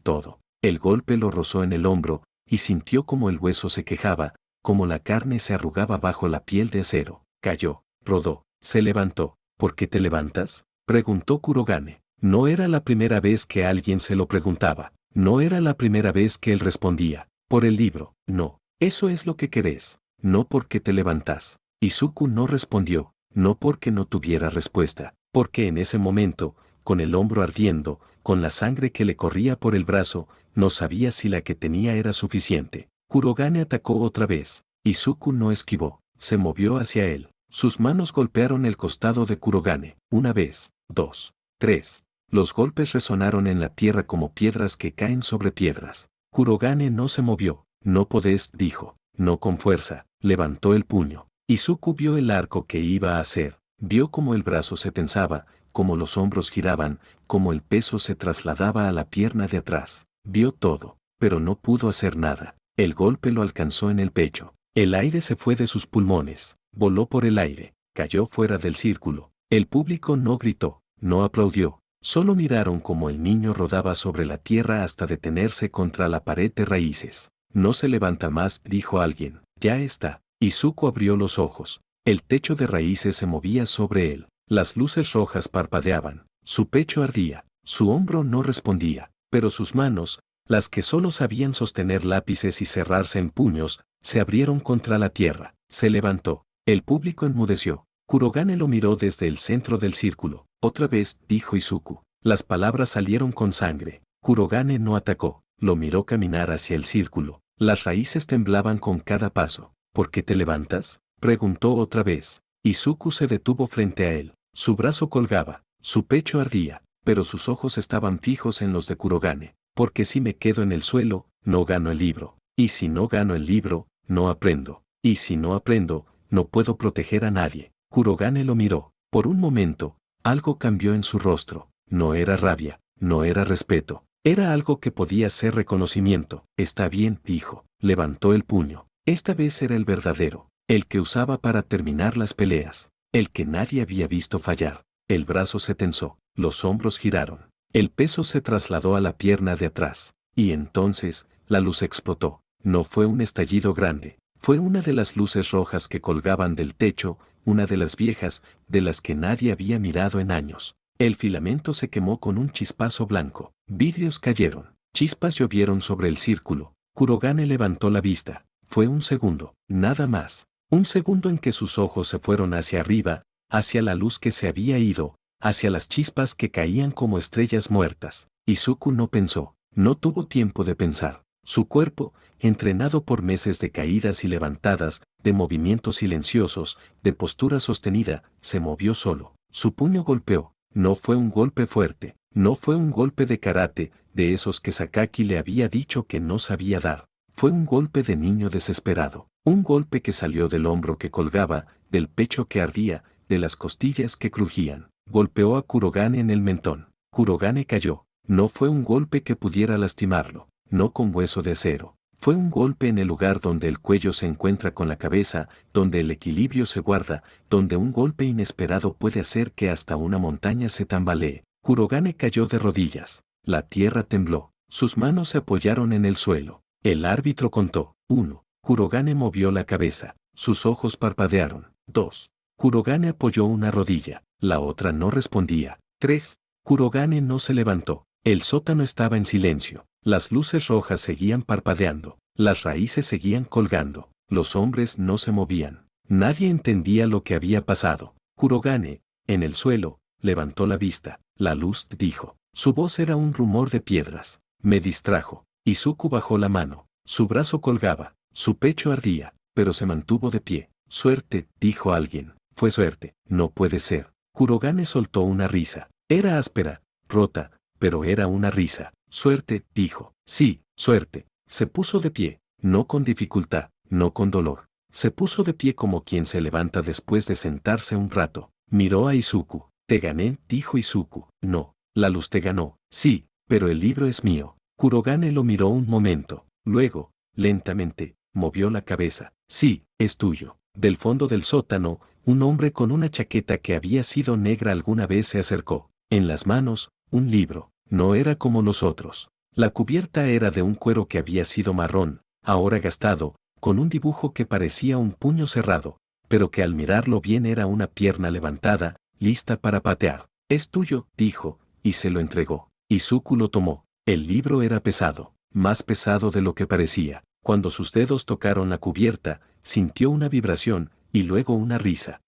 S1: todo. El golpe lo rozó en el hombro, y sintió como el hueso se quejaba, como la carne se arrugaba bajo la piel de acero. Cayó, rodó, se levantó. ¿Por qué te levantas?, preguntó Kurogane. No era la primera vez que alguien se lo preguntaba. No era la primera vez que él respondía. Por el libro. No. Eso es lo que querés. No porque te levantas. Izuku no respondió, no porque no tuviera respuesta, porque en ese momento, con el hombro ardiendo, con la sangre que le corría por el brazo, no sabía si la que tenía era suficiente. Kurogane atacó otra vez. Izuku no esquivó, se movió hacia él. Sus manos golpearon el costado de Kurogane. Una vez, 2, 3. Los golpes resonaron en la tierra como piedras que caen sobre piedras. Kurogane no se movió. No podés, dijo. No con fuerza. Levantó el puño. Izuku vio el arco que iba a hacer. Vio cómo el brazo se tensaba, cómo los hombros giraban, cómo el peso se trasladaba a la pierna de atrás. Vio todo, pero no pudo hacer nada. El golpe lo alcanzó en el pecho. El aire se fue de sus pulmones. Voló por el aire. Cayó fuera del círculo. El público no gritó, no aplaudió. Solo miraron cómo el niño rodaba sobre la tierra hasta detenerse contra la pared de raíces. No se levanta más, dijo alguien. Ya está. Izuku abrió los ojos. El techo de raíces se movía sobre él. Las luces rojas parpadeaban. Su pecho ardía. Su hombro no respondía. Pero sus manos, las que solo sabían sostener lápices y cerrarse en puños, se abrieron contra la tierra. Se levantó. El público enmudeció. Kurogane lo miró desde el centro del círculo. Otra vez, dijo Izuku. Las palabras salieron con sangre. Kurogane no atacó. Lo miró caminar hacia el círculo. Las raíces temblaban con cada paso. ¿Por qué te levantas?, preguntó otra vez. Izuku se detuvo frente a él. Su brazo colgaba. Su pecho ardía. Pero sus ojos estaban fijos en los de Kurogane. Porque si me quedo en el suelo, no gano el libro. Y si no gano el libro, no aprendo. Y si no aprendo, no puedo proteger a nadie. Kurogane lo miró. Por un momento, algo cambió en su rostro. No era rabia, no era respeto. Era algo que podía ser reconocimiento. Está bien, dijo. Levantó el puño. Esta vez era el verdadero, el que usaba para terminar las peleas, el que nadie había visto fallar. El brazo se tensó, los hombros giraron. El peso se trasladó a la pierna de atrás. Y entonces, la luz explotó. No fue un estallido grande. Fue una de las luces rojas que colgaban del techo, una de las viejas, de las que nadie había mirado en años. El filamento se quemó con un chispazo blanco. Vidrios cayeron. Chispas llovieron sobre el círculo. Kurogane levantó la vista. Fue un segundo, nada más. Un segundo en que sus ojos se fueron hacia arriba, hacia la luz que se había ido, hacia las chispas que caían como estrellas muertas. Izuku no pensó, no tuvo tiempo de pensar. Su cuerpo, entrenado por meses de caídas y levantadas, de movimientos silenciosos, de postura sostenida, se movió solo. Su puño golpeó. No fue un golpe fuerte, no fue un golpe de karate, de esos que Sakaki le había dicho que no sabía dar. Fue un golpe de niño desesperado, un golpe que salió del hombro que colgaba, del pecho que ardía, de las costillas que crujían. Golpeó a Kurogane en el mentón. Kurogane cayó. No fue un golpe que pudiera lastimarlo, no con hueso de acero. Fue un golpe en el lugar donde el cuello se encuentra con la cabeza, donde el equilibrio se guarda, donde un golpe inesperado puede hacer que hasta una montaña se tambalee. Kurogane cayó de rodillas. La tierra tembló. Sus manos se apoyaron en el suelo. El árbitro contó. 1. Kurogane movió la cabeza. Sus ojos parpadearon. 2. Kurogane apoyó una rodilla. La otra no respondía. 3. Kurogane no se levantó. El sótano estaba en silencio. Las luces rojas seguían parpadeando. Las raíces seguían colgando. Los hombres no se movían. Nadie entendía lo que había pasado. Kurogane, en el suelo, levantó la vista. La luz dijo. Su voz era un rumor de piedras. Me distrajo. Izuku bajó la mano. Su brazo colgaba. Su pecho ardía, pero se mantuvo de pie. Suerte, dijo alguien. Fue suerte. No puede ser. Kurogane soltó una risa. Era áspera, rota, pero era una risa. Suerte, dijo. Sí, suerte. Se puso de pie, no con dificultad, no con dolor. Se puso de pie como quien se levanta después de sentarse un rato. Miró a Izuku. Te gané, dijo Izuku. No, la luz te ganó. Sí, pero el libro es mío. Kurogane lo miró un momento. Luego, lentamente, movió la cabeza. Sí, es tuyo. Del fondo del sótano, un hombre con una chaqueta que había sido negra alguna vez se acercó. En las manos, un libro. No era como los otros. La cubierta era de un cuero que había sido marrón, ahora gastado, con un dibujo que parecía un puño cerrado, pero que al mirarlo bien era una pierna levantada, lista para patear. Es tuyo, dijo, y se lo entregó. Izuku lo tomó. El libro era pesado, más pesado de lo que parecía. Cuando sus dedos tocaron la cubierta, sintió una vibración, y luego una risa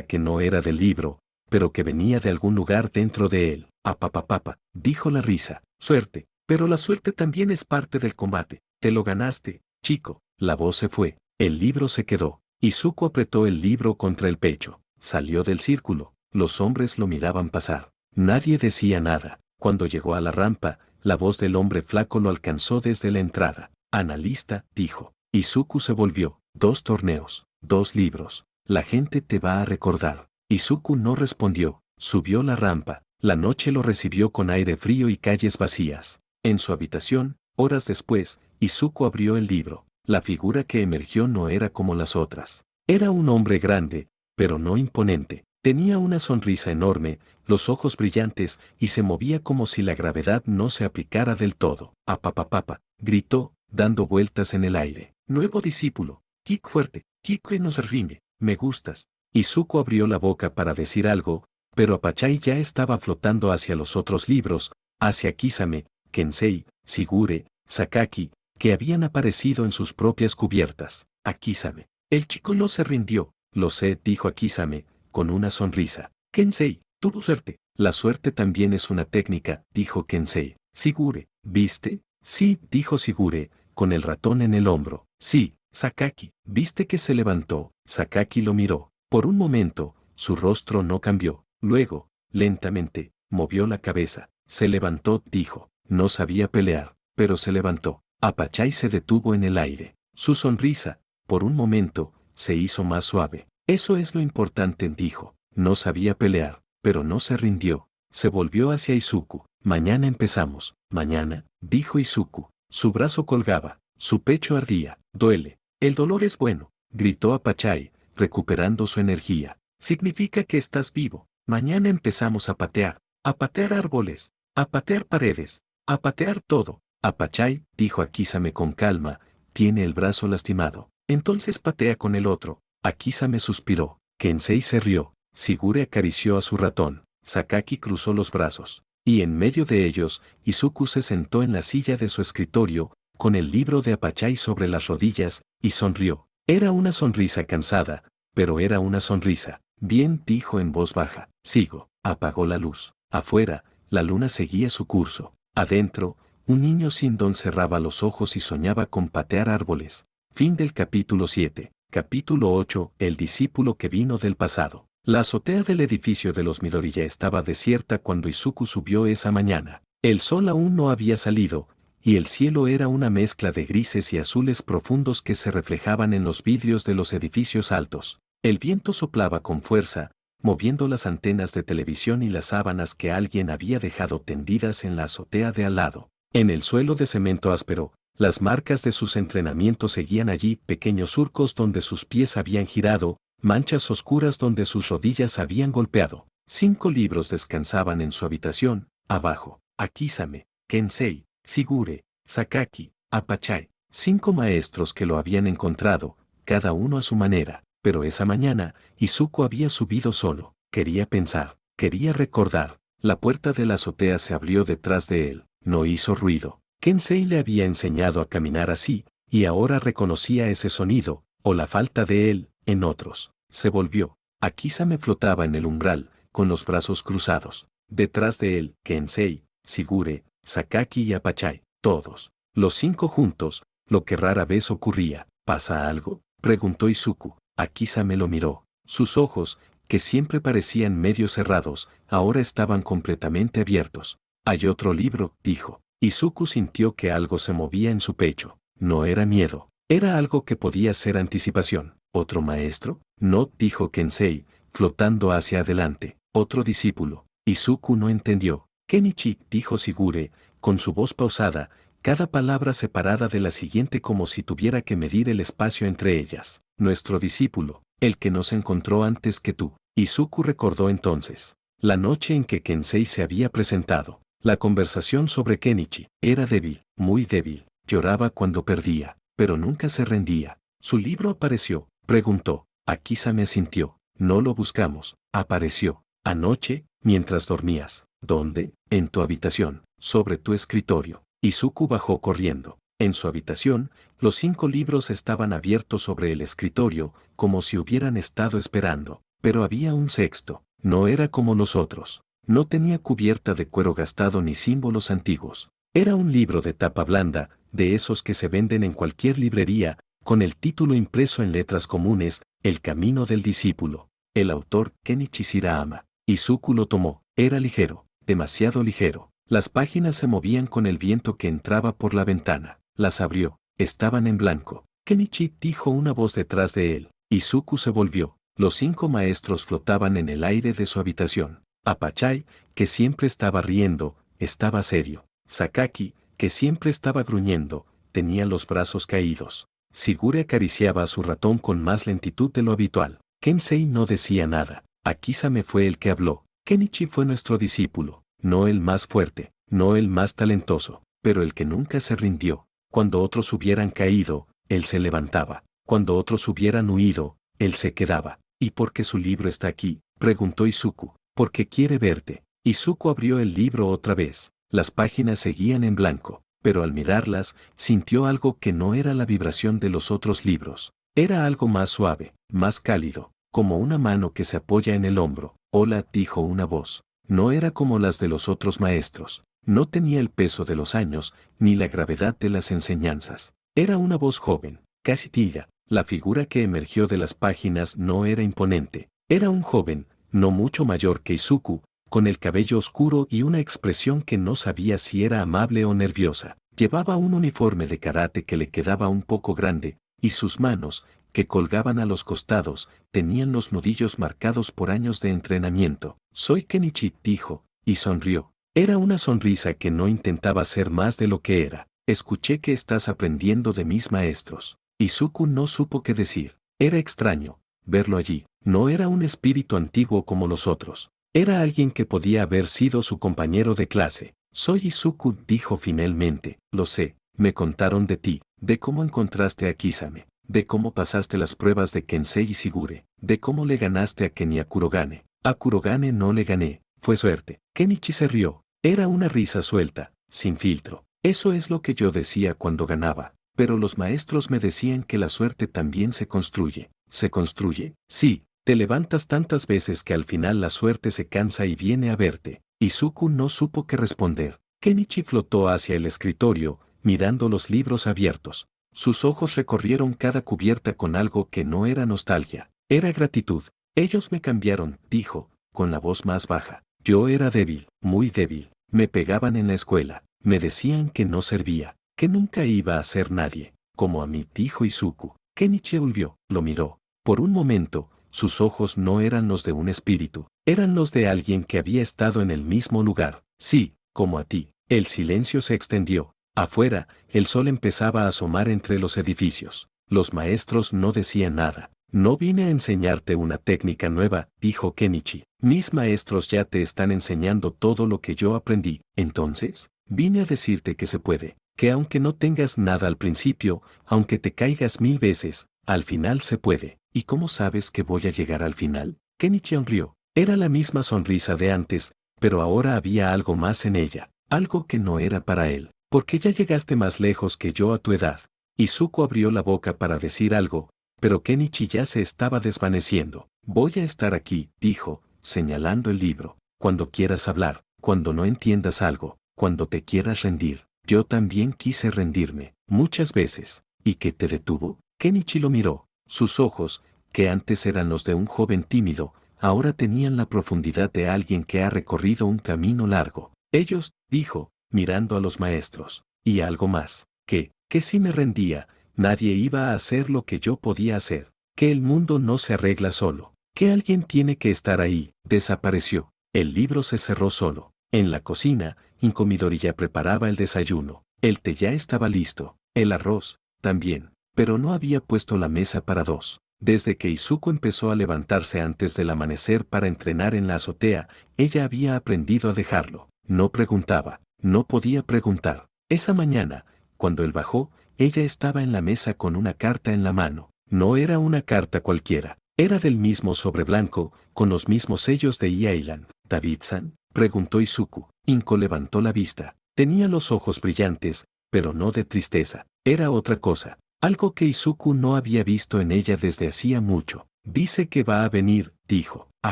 S1: que no era del libro, pero que venía de algún lugar dentro de él. Apapapapa, dijo la risa. Suerte, pero la suerte también es parte del combate. Te lo ganaste, chico. La voz se fue. El libro se quedó. Izuku apretó el libro contra el pecho. Salió del círculo. Los hombres lo miraban pasar. Nadie decía nada. Cuando llegó a la rampa, la voz del hombre flaco lo alcanzó desde la entrada. Analista, dijo. Izuku se volvió. 2 torneos, 2 libros. La gente te va a recordar. Izuku no respondió. Subió la rampa. La noche lo recibió con aire frío y calles vacías. En su habitación, horas después, Izuku abrió el libro. La figura que emergió no era como las otras. Era un hombre grande, pero no imponente. Tenía una sonrisa enorme, los ojos brillantes, y se movía como si la gravedad no se aplicara del todo. Apapapapa, gritó, dando vueltas en el aire. Nuevo discípulo. Kick fuerte, kick que nos rime. Me gustas. Izuku abrió la boca para decir algo, pero Apachai ya estaba flotando hacia los otros libros, hacia Kisame, Kensei, Shigure, Sakaki, que habían aparecido en sus propias cubiertas. A Kisame. El chico no se rindió. Lo sé, dijo a Kisame, con una sonrisa. Kensei, tuvo suerte. La suerte también es una técnica, dijo Kensei. Shigure, ¿viste? Sí, dijo Shigure, con el ratón en el hombro. Sí, Sakaki, ¿viste que se levantó? Sakaki lo miró. Por un momento, su rostro no cambió. Luego, lentamente, movió la cabeza. Se levantó, dijo. No sabía pelear, pero se levantó. Apachai se detuvo en el aire. Su sonrisa, por un momento, se hizo más suave. Eso es lo importante, dijo. No sabía pelear, pero no se rindió. Se volvió hacia Izuku. Mañana empezamos. Mañana, dijo Izuku. Su brazo colgaba, su pecho ardía. Duele. El dolor es bueno, gritó Apachai, recuperando su energía. Significa que estás vivo. Mañana empezamos a patear árboles, a patear paredes, a patear todo. Apachai, dijo Akizame con calma, tiene el brazo lastimado. Entonces patea con el otro. Akizame suspiró. Kensei se rió. Sigure acarició a su ratón. Sakaki cruzó los brazos. Y en medio de ellos, Izuku se sentó en la silla de su escritorio, con el libro de Apachai sobre las rodillas, y sonrió. Era una sonrisa cansada, pero era una sonrisa. Bien, dijo en voz baja. Sigo. Apagó la luz. Afuera, la luna seguía su curso. Adentro, un niño sin don cerraba los ojos y soñaba con patear árboles. Fin del capítulo 7. Capítulo 8. El discípulo que vino del pasado. La azotea del edificio de los Midoriya estaba desierta cuando Izuku subió esa mañana. El sol aún no había salido, y el cielo era una mezcla de grises y azules profundos que se reflejaban en los vidrios de los edificios altos. El viento soplaba con fuerza, moviendo las antenas de televisión y las sábanas que alguien había dejado tendidas en la azotea de al lado. En el suelo de cemento áspero, las marcas de sus entrenamientos seguían allí, pequeños surcos donde sus pies habían girado, manchas oscuras donde sus rodillas habían golpeado. 5 libros descansaban en su habitación, abajo. Akizame, Kensei, Sigure, Sakaki, Apachai. 5 maestros que lo habían encontrado, cada uno a su manera. Pero esa mañana, Izuku había subido solo. Quería pensar, quería recordar. La puerta de la azotea se abrió detrás de él. No hizo ruido. Kensei le había enseñado a caminar así, y ahora reconocía ese sonido, o la falta de él, en otros. Se volvió. Akizame flotaba en el umbral, con los brazos cruzados. Detrás de él, Kensei, Sigure, Sakaki y Apachai. Todos. Los 5 juntos, lo que rara vez ocurría. ¿Pasa algo?, preguntó Izuku. Akizame lo miró. Sus ojos, que siempre parecían medio cerrados, ahora estaban completamente abiertos. Hay otro libro, dijo. Izuku sintió que algo se movía en su pecho. No era miedo. Era algo que podía ser anticipación. ¿Otro maestro? No, dijo Kensei, flotando hacia adelante. Otro discípulo. Izuku no entendió. Kenichi, dijo Sigure, con su voz pausada, cada palabra separada de la siguiente como si tuviera que medir el espacio entre ellas. Nuestro discípulo, el que nos encontró antes que tú. Izuku recordó entonces la noche en que Kensei se había presentado. La conversación sobre Kenichi era débil, muy débil. Lloraba cuando perdía, pero nunca se rendía. ¿Su libro apareció?, preguntó. Akizame asintió. No lo buscamos. Apareció. Anoche, mientras dormías. ¿Dónde? En tu habitación, sobre tu escritorio. Izuku bajó corriendo. En su habitación, los 5 libros estaban abiertos sobre el escritorio, como si hubieran estado esperando. Pero había un sexto. No era como los otros. No tenía cubierta de cuero gastado ni símbolos antiguos. Era un libro de tapa blanda, de esos que se venden en cualquier librería, con el título impreso en letras comunes, El camino del discípulo. El autor, Kenichi Shirahama. Izuku lo tomó. Era ligero, demasiado ligero. Las páginas se movían con el viento que entraba por la ventana. Las abrió. Estaban en blanco. Kenichi, dijo una voz detrás de él. Izuku se volvió. Los 5 maestros flotaban en el aire de su habitación. Apachai, que siempre estaba riendo, estaba serio. Sakaki, que siempre estaba gruñendo, tenía los brazos caídos. Sigure acariciaba a su ratón con más lentitud de lo habitual. Kensei no decía nada. Akizame fue el que habló. Kenichi fue nuestro discípulo, no el más fuerte, no el más talentoso, pero el que nunca se rindió. Cuando otros hubieran caído, él se levantaba. Cuando otros hubieran huido, él se quedaba. ¿Y por qué su libro está aquí?, preguntó Izuku. Porque quiere verte. Izuku abrió el libro otra vez. Las páginas seguían en blanco, pero al mirarlas, sintió algo que no era la vibración de los otros libros. Era algo más suave, más cálido, como una mano que se apoya en el hombro. Hola, dijo una voz. No era como las de los otros maestros. No tenía el peso de los años, ni la gravedad de las enseñanzas. Era una voz joven, casi tibia. La figura que emergió de las páginas no era imponente. Era un joven, no mucho mayor que Izuku, con el cabello oscuro y una expresión que no sabía si era amable o nerviosa. Llevaba un uniforme de karate que le quedaba un poco grande, y sus manos, que colgaban a los costados, tenían los nudillos marcados por años de entrenamiento. Soy Kenichi, dijo, y sonrió. Era una sonrisa que no intentaba ser más de lo que era. Escuché que estás aprendiendo de mis maestros. Izuku no supo qué decir. Era extraño verlo allí. No era un espíritu antiguo como los otros. Era alguien que podía haber sido su compañero de clase. Soy Izuku, dijo finalmente. Lo sé, me contaron de ti, de cómo encontraste a Kisame, de cómo pasaste las pruebas de Kensei Ishigure, de cómo le ganaste a Ken y a Kurogane. A Kurogane no le gané, fue suerte. Kenichi se rió. Era una risa suelta, sin filtro. Eso es lo que yo decía cuando ganaba. Pero los maestros me decían que la suerte también se construye. ¿Se construye? Sí, te levantas tantas veces que al final la suerte se cansa y viene a verte. Izuku no supo qué responder. Kenichi flotó hacia el escritorio, mirando los libros abiertos. Sus ojos recorrieron cada cubierta con algo que no era nostalgia. Era gratitud. Ellos me cambiaron, dijo, con la voz más baja. Yo era débil, muy débil. Me pegaban en la escuela. Me decían que no servía, que nunca iba a ser nadie. Como a mí, dijo Izuku. Kenichi volvió, lo miró. Por un momento, sus ojos no eran los de un espíritu, eran los de alguien que había estado en el mismo lugar. Sí, como a ti. El silencio se extendió. Afuera, el sol empezaba a asomar entre los edificios. Los maestros no decían nada. No vine a enseñarte una técnica nueva, dijo Kenichi. Mis maestros ya te están enseñando todo lo que yo aprendí. Entonces, vine a decirte que se puede, que aunque no tengas nada al principio, aunque te caigas 1000 veces, al final se puede. ¿Y cómo sabes que voy a llegar al final? Kenichi sonrió. Era la misma sonrisa de antes, pero ahora había algo más en ella, algo que no era para él. Porque ya llegaste más lejos que yo a tu edad. Izuku abrió la boca para decir algo, pero Kenichi ya se estaba desvaneciendo. Voy a estar aquí, dijo, señalando el libro. Cuando quieras hablar, cuando no entiendas algo, cuando te quieras rendir. Yo también quise rendirme, muchas veces. ¿Y qué te detuvo? Kenichi lo miró. Sus ojos, que antes eran los de un joven tímido, ahora tenían la profundidad de alguien que ha recorrido un camino largo. Ellos, dijo, mirando a los maestros. Y algo más, que si me rendía, nadie iba a hacer lo que yo podía hacer. Que el mundo no se arregla solo. Que alguien tiene que estar ahí. Desapareció. El libro se cerró solo. En la cocina, Inkomidori ya preparaba el desayuno. El té ya estaba listo. El arroz, también. Pero no había puesto la mesa para dos. Desde que Izuku empezó a levantarse antes del amanecer para entrenar en la azotea, ella había aprendido a dejarlo. No preguntaba, no podía preguntar. Esa mañana, cuando él bajó, ella estaba en la mesa con una carta en la mano. No era una carta cualquiera. Era del mismo sobre blanco, con los mismos sellos de Iailan. ¿David-san? Preguntó Izuku. Inko levantó la vista. Tenía los ojos brillantes, pero no de tristeza. Era otra cosa. Algo que Izuku no había visto en ella desde hacía mucho. Dice que va a venir, dijo, a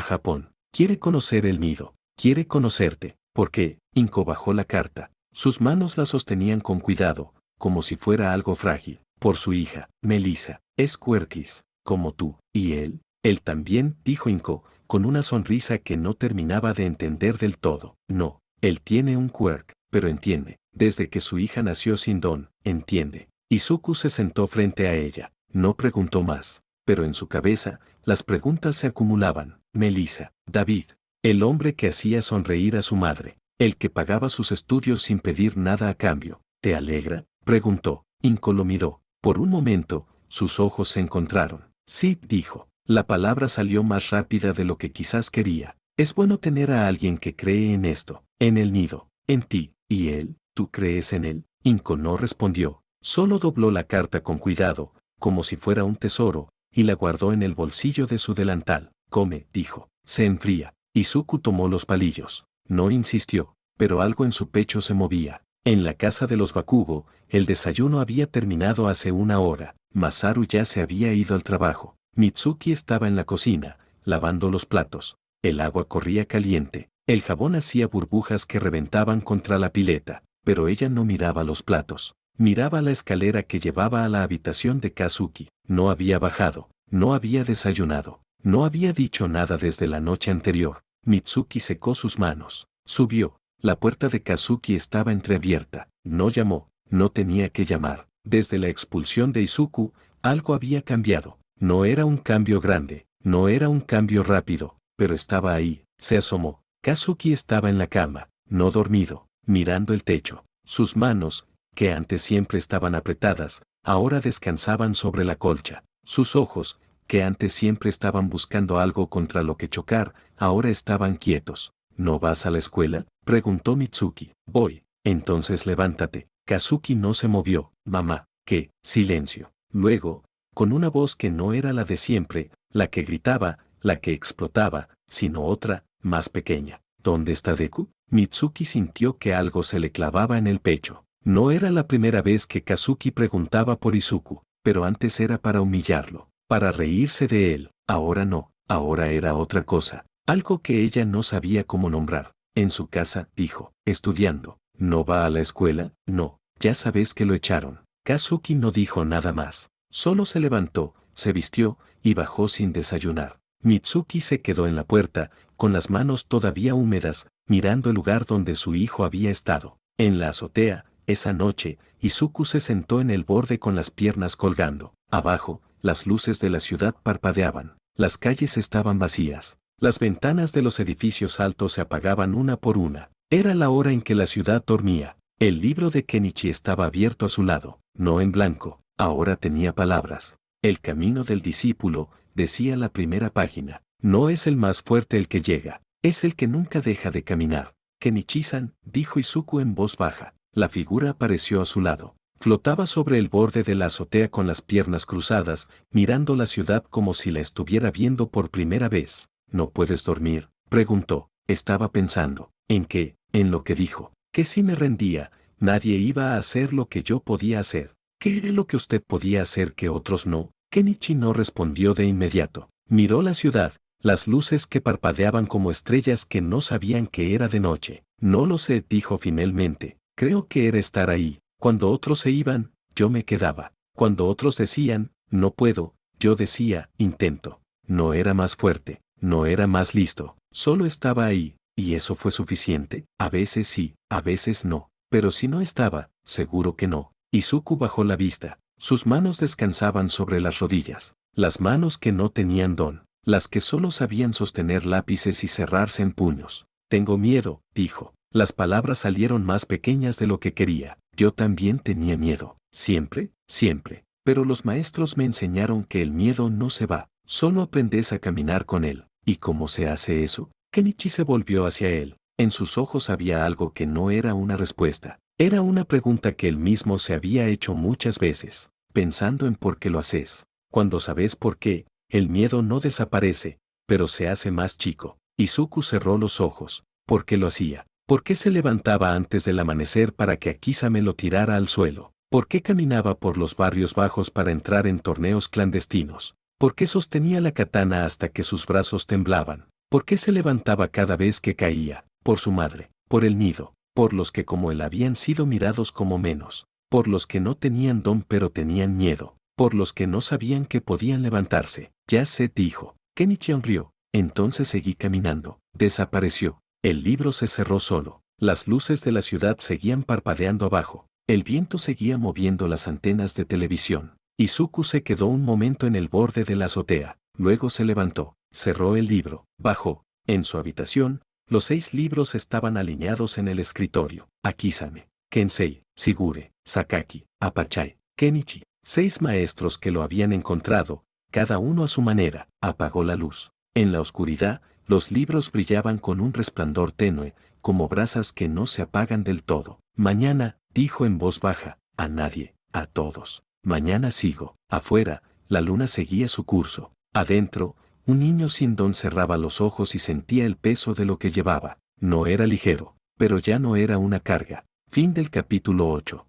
S1: Japón. Quiere conocer el nido. Quiere conocerte. ¿Por qué? Inko bajó la carta. Sus manos la sostenían con cuidado, como si fuera algo frágil. Por su hija, Melissa. Es Querquis, como tú. ¿Y él? Él también, dijo Inko, con una sonrisa que no terminaba de entender del todo. No, él tiene un quirk, pero entiende. Desde que su hija nació sin don, entiende. Izuku se sentó frente a ella. No preguntó más, pero en su cabeza, las preguntas se acumulaban. Melissa, David, el hombre que hacía sonreír a su madre, el que pagaba sus estudios sin pedir nada a cambio. ¿Te alegra? Preguntó. Inko lo miró. Por un momento, sus ojos se encontraron. Sí, dijo. La palabra salió más rápida de lo que quizás quería. Es bueno tener a alguien que cree en esto, en el nido, en ti. ¿Y él? ¿Tú crees en él? Inko no respondió. Solo dobló la carta con cuidado, como si fuera un tesoro, y la guardó en el bolsillo de su delantal. Come, dijo. Se enfría. Izuku tomó los palillos. No insistió, pero algo en su pecho se movía. En la casa de los Bakugo, el desayuno había terminado hace una hora. Masaru ya se había ido al trabajo. Mitsuki estaba en la cocina, lavando los platos. El agua corría caliente. El jabón hacía burbujas que reventaban contra la pileta, pero ella no miraba los platos. Miraba la escalera que llevaba a la habitación de Kazuki. No había bajado, no había desayunado, no había dicho nada desde la noche anterior. Mitsuki secó sus manos. Subió. La puerta de Kazuki estaba entreabierta. No llamó, no tenía que llamar. Desde la expulsión de Izuku, algo había cambiado. No era un cambio grande, no era un cambio rápido, pero estaba ahí, se asomó. Kazuki estaba en la cama, no dormido, mirando el techo. Sus manos, que antes siempre estaban apretadas, ahora descansaban sobre la colcha. Sus ojos, que antes siempre estaban buscando algo contra lo que chocar, ahora estaban quietos. ¿No vas a la escuela?, preguntó Mitsuki. Voy. Entonces levántate. Kazuki no se movió. Mamá. ¿Qué? Silencio. Luego, con una voz que no era la de siempre, la que gritaba, la que explotaba, sino otra, más pequeña. ¿Dónde está Deku? Mitsuki sintió que algo se le clavaba en el pecho. No era la primera vez que Kazuki preguntaba por Izuku, pero antes era para humillarlo, para reírse de él. Ahora no, ahora era otra cosa, algo que ella no sabía cómo nombrar. En su casa, dijo, estudiando. ¿No va a la escuela? No, ya sabes que lo echaron. Kazuki no dijo nada más. Solo se levantó, se vistió y bajó sin desayunar. Mitsuki se quedó en la puerta, con las manos todavía húmedas, mirando el lugar donde su hijo había estado. En la azotea, esa noche, Izuku se sentó en el borde con las piernas colgando. Abajo, las luces de la ciudad parpadeaban. Las calles estaban vacías. Las ventanas de los edificios altos se apagaban una por una. Era la hora en que la ciudad dormía. El libro de Kenichi estaba abierto a su lado, no en blanco, ahora tenía palabras. El camino del discípulo, decía la primera página. No es el más fuerte el que llega, es el que nunca deja de caminar. Kenichi-san, dijo Izuku en voz baja. La figura apareció a su lado. Flotaba sobre el borde de la azotea con las piernas cruzadas, mirando la ciudad como si la estuviera viendo por primera vez. ¿No puedes dormir?, preguntó. Estaba pensando. ¿En qué? En lo que dijo. Que si me rendía, nadie iba a hacer lo que yo podía hacer. ¿Qué era lo que usted podía hacer que otros no? Kenichi no respondió de inmediato. Miró la ciudad, las luces que parpadeaban como estrellas que no sabían que era de noche. No lo sé, dijo finalmente. Creo que era estar ahí. Cuando otros se iban, yo me quedaba. Cuando otros decían, no puedo, yo decía, intento. No era más fuerte, no era más listo, solo estaba ahí. ¿Y eso fue suficiente? A veces sí, a veces no. Pero si no estaba, seguro que no. Izuku bajó la vista. Sus manos descansaban sobre las rodillas. Las manos que no tenían don. Las que solo sabían sostener lápices y cerrarse en puños. Tengo miedo, dijo. Las palabras salieron más pequeñas de lo que quería. Yo también tenía miedo. Siempre, siempre. Pero los maestros me enseñaron que el miedo no se va. Solo aprendes a caminar con él. ¿Y cómo se hace eso? Kenichi se volvió hacia él. En sus ojos había algo que no era una respuesta. Era una pregunta que él mismo se había hecho muchas veces, pensando en por qué lo haces. Cuando sabes por qué, el miedo no desaparece, pero se hace más chico. Izuku cerró los ojos. ¿Por qué lo hacía? ¿Por qué se levantaba antes del amanecer para que Akisame lo tirara al suelo? ¿Por qué caminaba por los barrios bajos para entrar en torneos clandestinos? ¿Por qué sostenía la katana hasta que sus brazos temblaban? ¿Por qué se levantaba cada vez que caía? Por su madre, por el nido, por los que como él habían sido mirados como menos, por los que no tenían don pero tenían miedo, por los que no sabían que podían levantarse. Ya sé, dijo. Kenichi rió. Entonces seguí caminando. Desapareció. El libro se cerró solo. Las luces de la ciudad seguían parpadeando abajo. El viento seguía moviendo las antenas de televisión. Izuku se quedó un momento en el borde de la azotea. Luego se levantó. Cerró el libro. Bajó. En su habitación, los 6 libros estaban alineados en el escritorio. Akisame, Kensei, Shigure, Sakaki, Apachai, Kenichi. 6 maestros que lo habían encontrado, cada uno a su manera. Apagó la luz. En la oscuridad, los libros brillaban con un resplandor tenue, como brasas que no se apagan del todo. Mañana, dijo en voz baja, a nadie, a todos. Mañana sigo. Afuera, la luna seguía su curso. Adentro, un niño sin don cerraba los ojos y sentía el peso de lo que llevaba. No era ligero, pero ya no era una carga. Fin del capítulo 8.